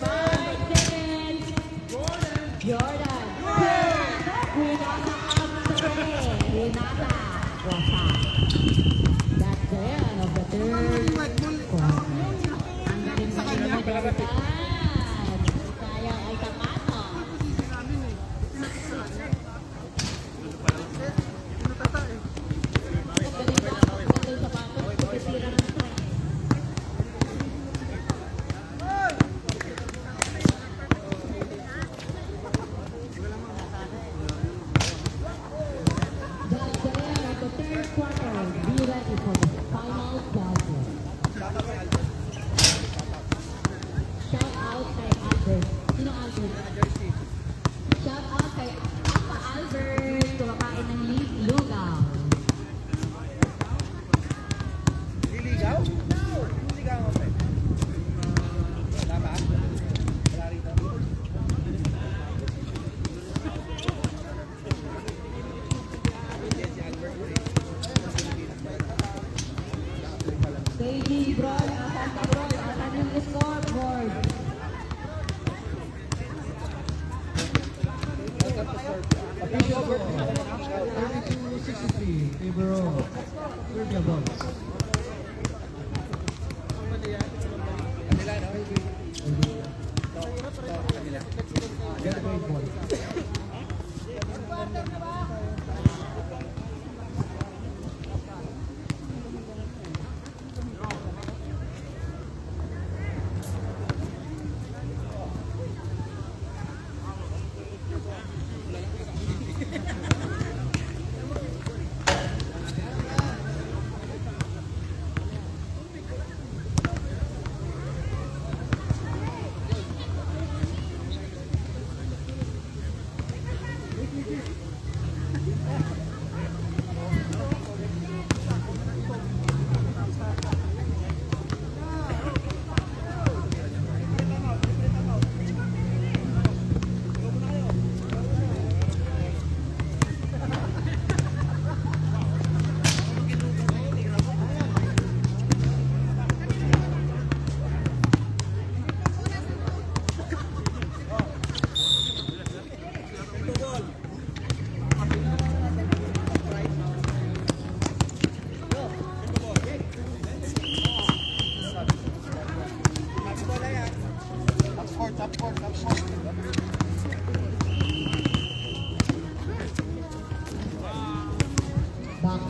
5 seconds. Jordan. Renata Absare. Renata. Wasa. That's the end of the third quarter. Ang galing sa kanya. Sayang ay takano. KG Bron, asan ka Bron? Asan yung scoreboard?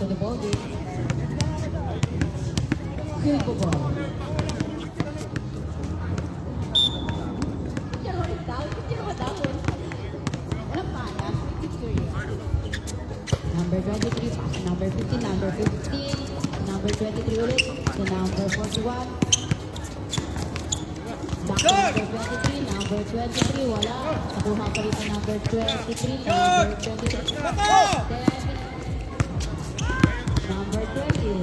to the ball game. Silver ball. Number 23, pass number 15, number 15, number 23 ulit, to number 41. Back to number 23, number 23, wala. Nakuha pa rin ang number 23, number 23. Number 20, to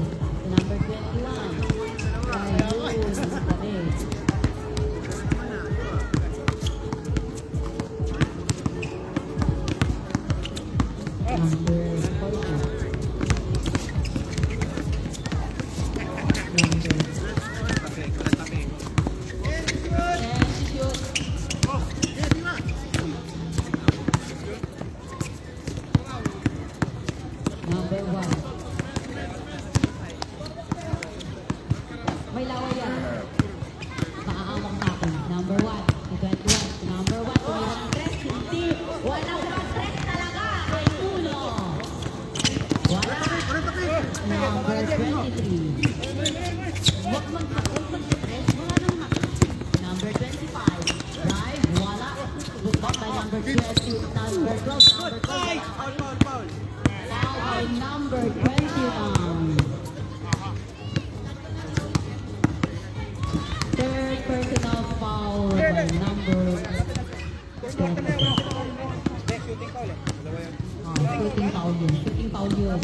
number 21. Ayun, sabi. Number 40. Number. And shoot. Number 1. May laway yan. Nakakamang sa akin. Number 1. Si 21. Number 1. Tumira ng tres. Hindi. Walang tres talaga. Ay, uno. Wala. Number 23. Huwag mag-tres. Wala nang number 25. Drive. Wala. Good ball by number 20. Number 12. Number 12. Foul. Foul by number 21. Third personal foul by number 20. Shooting foul eh. Dalawa yun. Shooting foul yun. Shooting foul yun.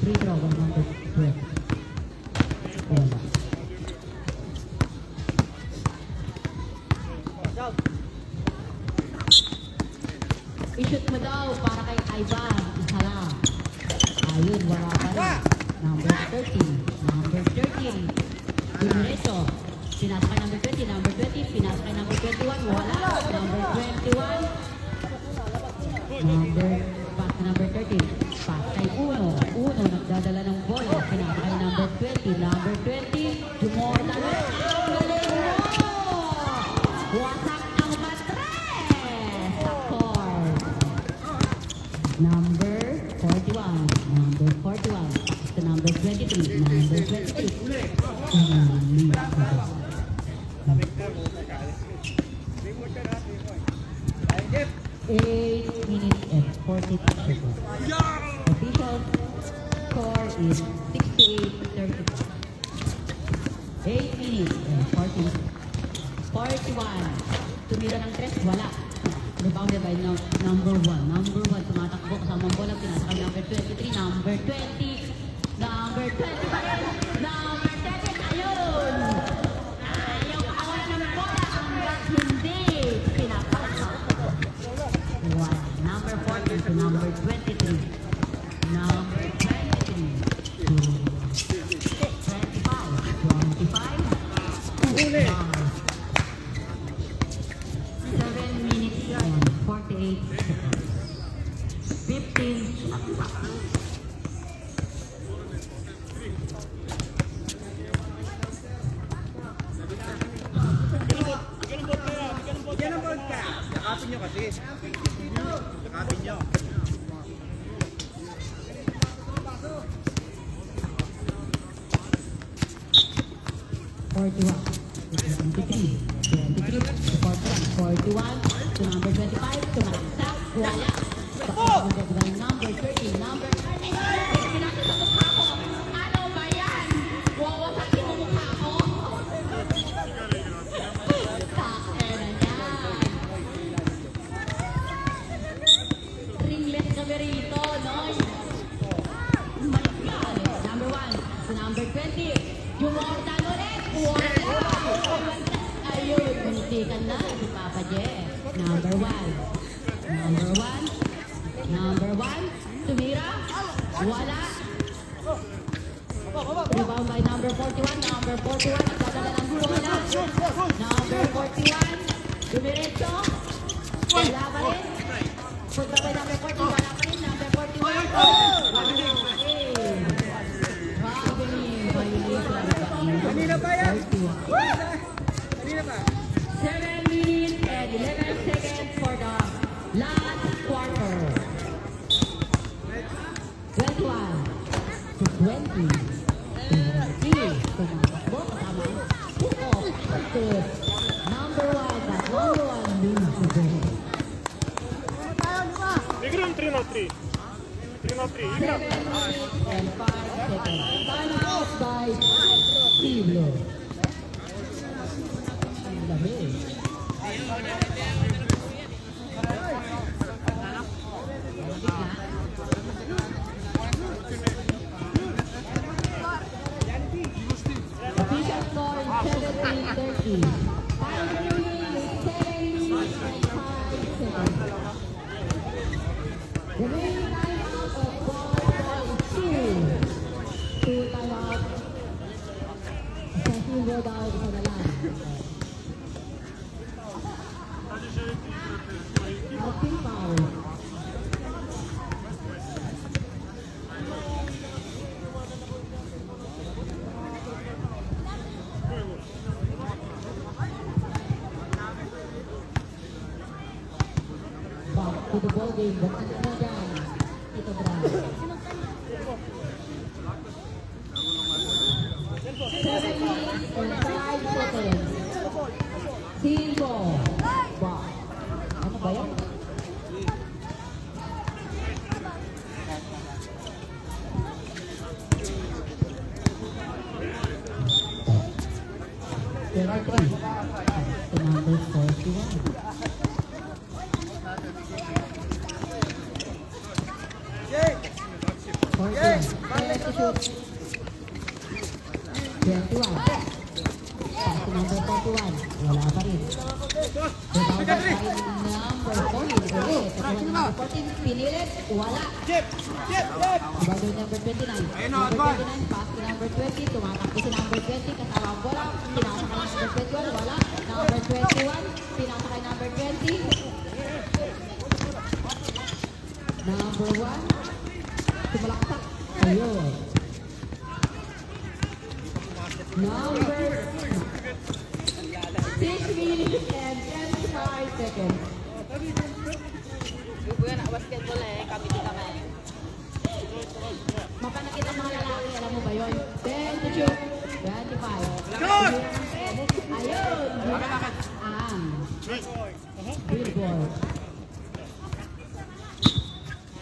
Free throw by number 12. Wala. I-shoot mo daw para kay Ivan. Isa lang. Ayun, wala pa rin. Number 13. Number 13. Dinerecho. Pinasa kay number 20. Number 20. Pinasa kay number 21. Wala. Number 21. Pass na number 13. Pass kay Uno. Uno, nagdadala ng bola. Pinasa kay number 20. Number 20. Jumordan. Ang galing mo! Wasak ang matres! Sa court. Number 41. Number 41. To number 23. Number 23. 8 minutes and 42 seconds. Official score is 68-34. 8 minutes and 41. Tumira ng tres, wala. Rebounded by number 1. Number 1, tumatakbo kasama ang bola. Pinasa kay number 23, number 20. Number 20 pa rin. Number 20, ayun! Ayaw kawalan ng bola hanggat hindi pinapasa. Wala. Number 14 to number 23. Number 23 to 25. 7 minutes and 48 seconds. 15 shots. Yan ang board ka. Yakapin nyo kasi. Yakapin nyo. 41, 23, 23, 41, to number 25, to Magsak, wala. Pagkakas ng number 30, number 30. Pinasa sa mukha ko. Ano ba yan? Wawasakin mo mukha ko. Sakit na yan. Ringless kami rito, noy. Number 1, to number 20, Jumordan ulit. Wala! Ayun, bunitikan na si Papa Jeff. Number 1. Number 1. Number 1. Tumira. Wala. Rebound by number 41. Number 41. Nagdadala ng bola. Number 41. Dumiretso. Wala pa rin. Punta by number 40. Wala pa rin. Number 41. Kanina pa yan. Kanina pa. versus number 1. That number 1 loses the ball. Играем 3 на 3. 3 на 3. Играем. 7 minutes and 5 seconds. Time out by Tiblo. Lamig. Official score is 17-30. Time remaining 7 minutes and 5 seconds. The remaining time out of ball is 2 time out. Cecil rolled out sa dalan. Outing foul. Back to the ball game. Buksan mo dyan. Ito Brad. 7 minutes and 5 seconds. Silvo. Wow. Ano ba yan? The number 41. Kaya to shoot. 21. Pass to number 41. Wala pa rin. Rebound by number 40. Ulit. Number 14. Pinilit. Wala. Rebound number 29. Number 29. Pass to number 20. Tumatakbo si number 20. Kasama ang bola. Pinasa kay number 21. Wala. Number 21. Pinasa kay number 20. Number 1. Tumalaksak. Ayun. Number 6 minutes and 25 seconds. Ibu yan, basketball kami din kami. Mapanakit ang mga lalaki, alam mo ba yun? 10 to shoot. 25. Ayun. Ang. Good ball.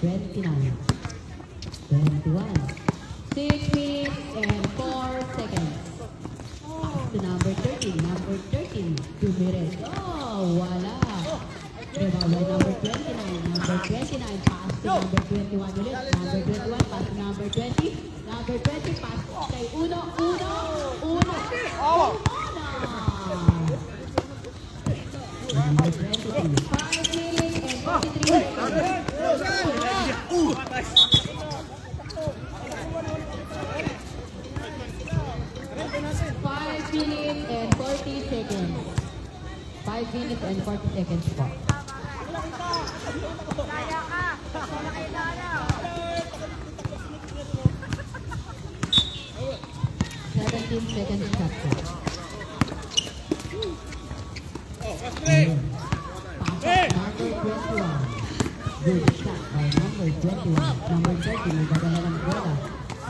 29. 21. 6 minutes and 4 seconds. Pass to number 13. Number 13. 2 minutes. Oh, wala. Rebound by number 29. Number 29. Pass to number 21 ulit. Number 21. Pass to number 20. Number 20. Pass kay Uno. Number 23. 5 minutes and 43 seconds. 5 minutes and 40 seconds. 5 minutes and 40 seconds po. 17 seconds shot po. Ayun. Pasok number 21. Good shot by number 21. Number 30, nagdadala ng bola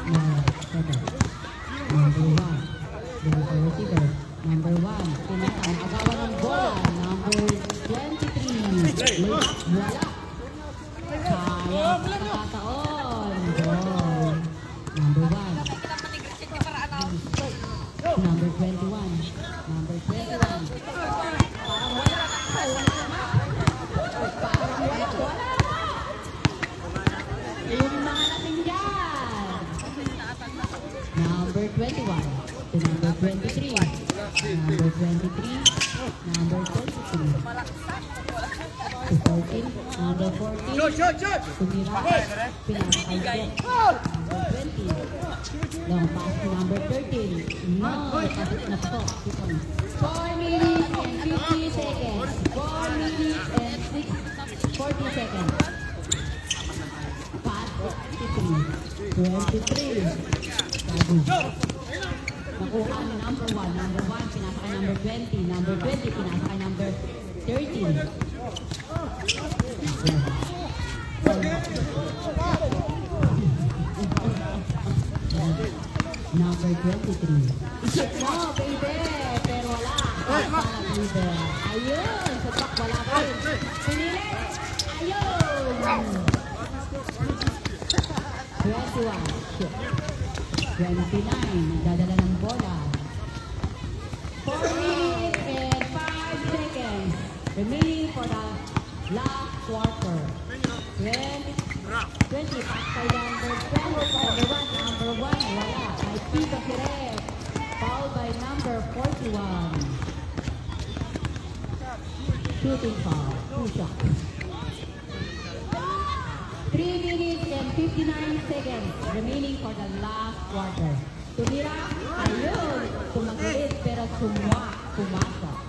na setter. Number 1. Number receiver. Number 1. Pinatang agawan ng bola. Number 23. Wala. Kaya pagkakataon. Goal. Number 1. Number 21. Number 21. Parang wala. Parang wala. Yung mga natin dyan. Number 21. To number 23. Number 23. Number 22. To 14. Number 14. Tumira. Pinakakay Jet. Number 20. Long pass to number 13. No, kapit na po. 4 minutes and 50 seconds. 4 minutes and 40 seconds. Pass 23. Nakuha ni number 1. Number 1, pinasa kay number 20. Number 20, pinasa kay number 13. Number 23. Isip mo, baby! Pero wala. River. Ayun! Sabak, wala pa rin. Pinili! Ayun! 21. Shoot. 29. Nagdadala ng bola. 4 minutes and 5 seconds remaining for the last quarter. 20 pass by number 12, number 1, wala. By Tito Jerez, foul by number 41. Shooting foul, 2 shots. 3 minutes and 59 seconds remaining for the last quarter. Tumira, ayun, tumagilit pero pumasok.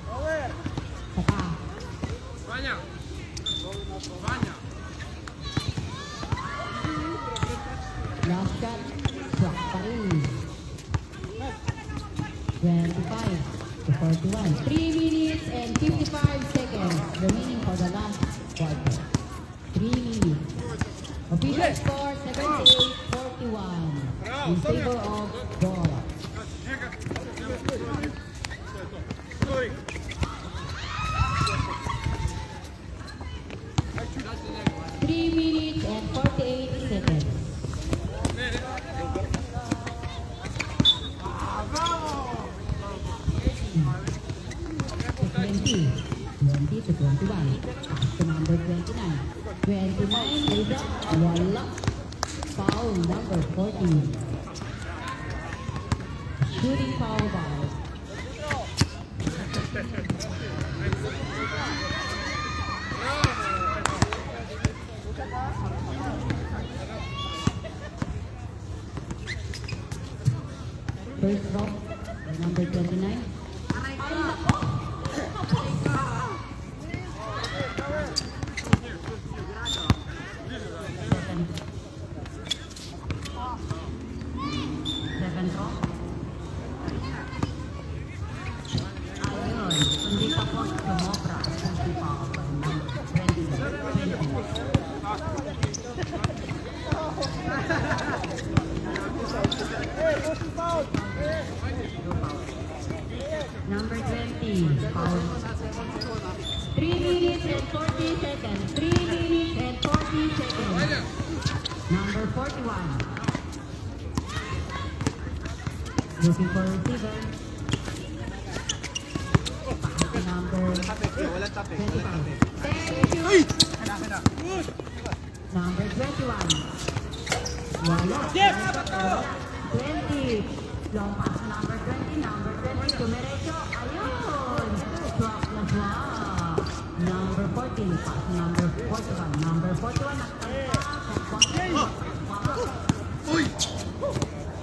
Saka. Vanya. Last shot, swak pa rin. 25 to 41. 3 minutes and 55 seconds remaining for the last quarter. 3 minutes. Official score 78-41 in favor of Dora. Sтой. 3 minutes and 48 seconds. Twenty to 21. Pass to number 29. 29 is up. Wala. Foul number 14. Shooting foul by. First drop, number 29. Second drop. Ayun, hindi tapos sumobra. Hindi pa ako. 20. Number 20, foul. 3 minutes and 40 seconds. 3 minutes and 40 seconds. Number 41. Looking for receiver. Pass to number 25. Thank you. Number 21. Wala. 20. Long pass number 20. Number 20. Tumiretso. Ayun. Swak na swak. Number 14. Pass number 41. Number 41.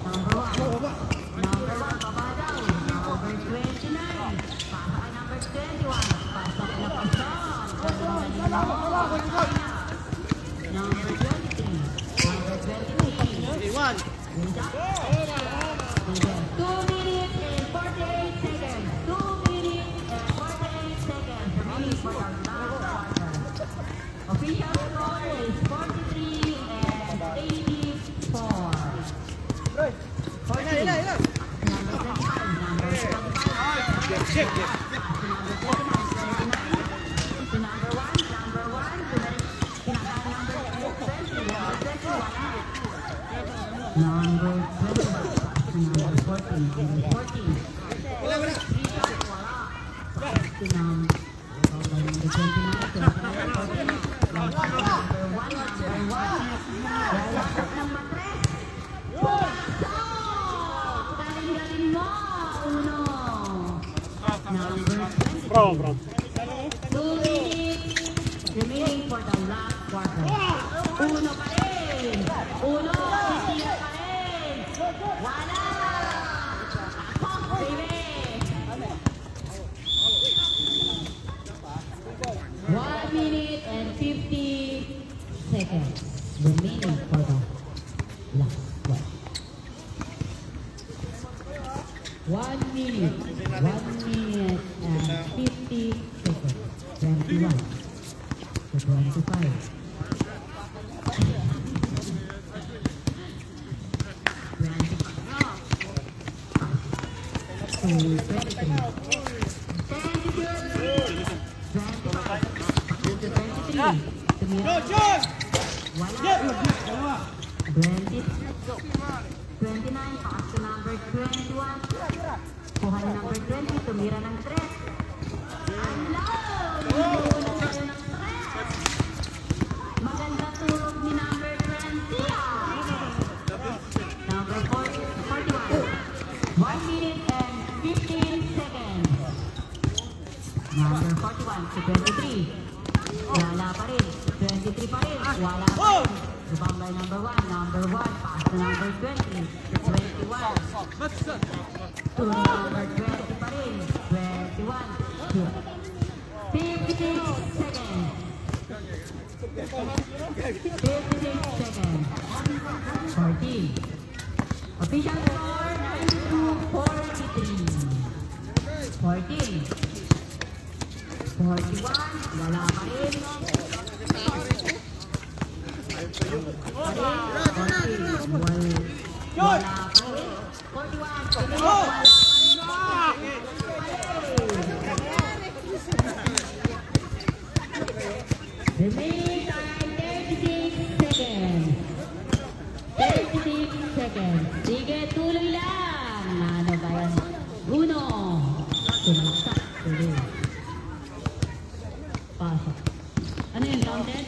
Number 1. Number 1. Baba daw. Number 29. Pass kay number 21. Pasok na pasok. Number 23. Number 23. 1. 2 minutes and 48 seconds. 2 minutes and 48 seconds. Remaining for the last quarter. Official score is 43 and 84. 40. Number 25. Number 25. Check. Number 29. To number 1. Number 1. Kinakain number 20. Number 21. Number 21. Number 14. Number 14. Wala. To number 29. Number 1. Lalakot ng matres. Pumasok! Galing-galing mo. Uno. Number 20. Bravo. 2 minutes remaining for the last quarter. Uno pa rin. Uno. Titira pa rin. Wala. Ako, baby. 1 minute and 50 seconds remaining for the last quarter. 1 minute. 1 minute and 50 seconds. 21 to 25. 23. Thank you. Tumira. Shoot! Wala. 20. 29, pass to number 21. Kuha ni number 20, tumira ng 3. Maganda tulog ni number 20. Number 41. 1 minute and 15 seconds. Number 41 to 23. Wala pa rin. 23 pa rin. Wala pa rin. Rebound by number 1. Number 1. Pass to number 20. 21. To number 20 pa rin. 21. 56 seconds. 56 seconds. 14. Official score 92-43. 14. 41. Wala pa rin. 36 seconds. Sige, tuloy lang. Ano ba yan? Uno. Tumalaksak. Tuloy. Pasok. Ano yun, counted?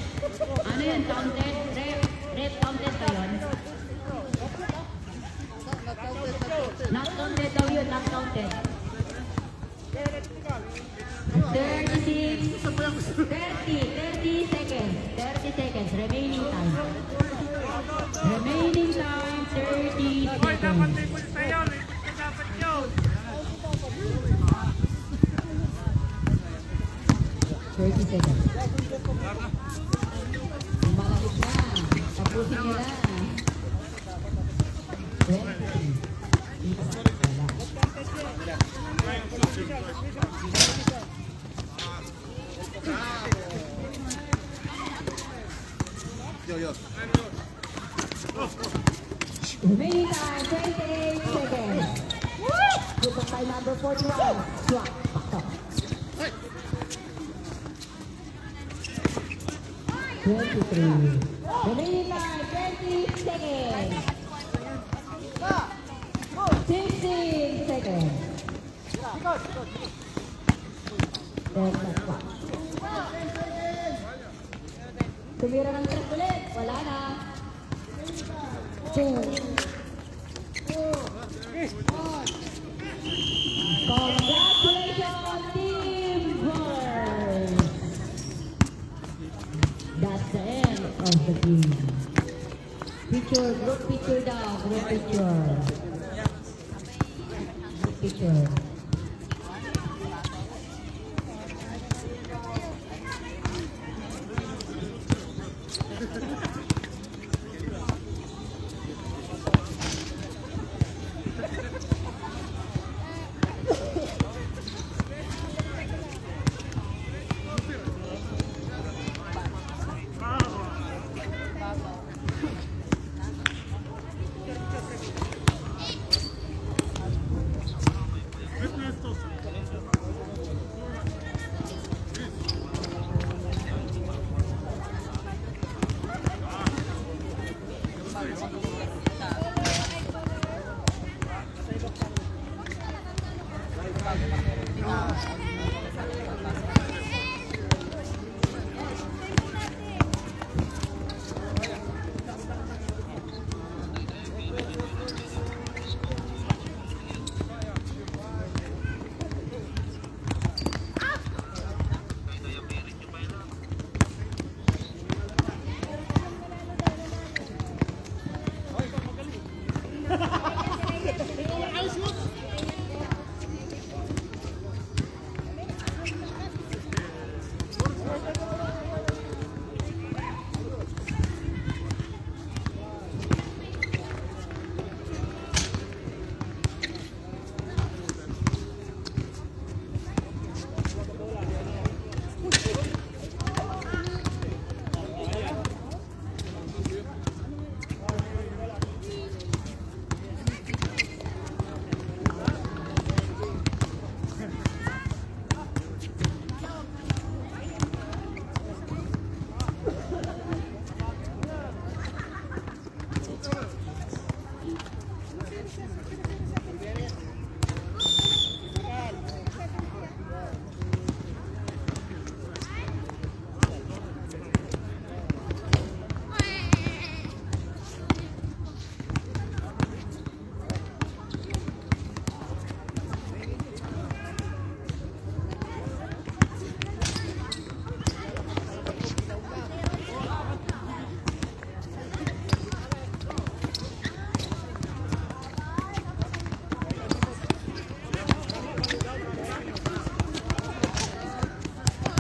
Ano yun, counted? Rep counted ba yun? Not counted daw yun, not counted. 30 seconds. 30 seconds. Remaining time. Remaining time, 30 seconds. 30 seconds. Malapit na. Tapusin nyo na. 20. Remaining time, 28 seconds. Good by number 41. Swap. Back 23. Remaining time, 20 seconds. 16 seconds. There's that swap. Tumira ng trip ulit. Wala na. 2. Congratulations, Team Boys! That's the end of the game. Picture, group picture down, group picture. Group picture.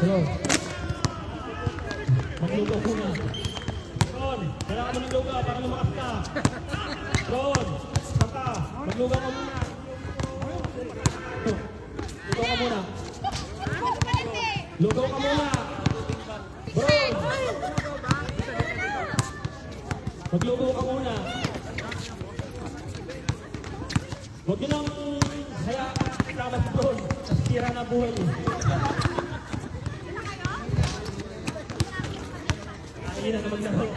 Bro. Maglugaw muna. Ron, kailangan mo ng lugaw para lumakas ka. Ron, saka, maglugaw ka muna. Lugaw ka muna. Lugaw ka muna. Ron, maglugaw ka muna. Huwag yun ang hayaan kasama si Ron. Sira na buhay niyo. Hindi na maglaro.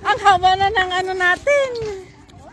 Ang haba na ng ano natin.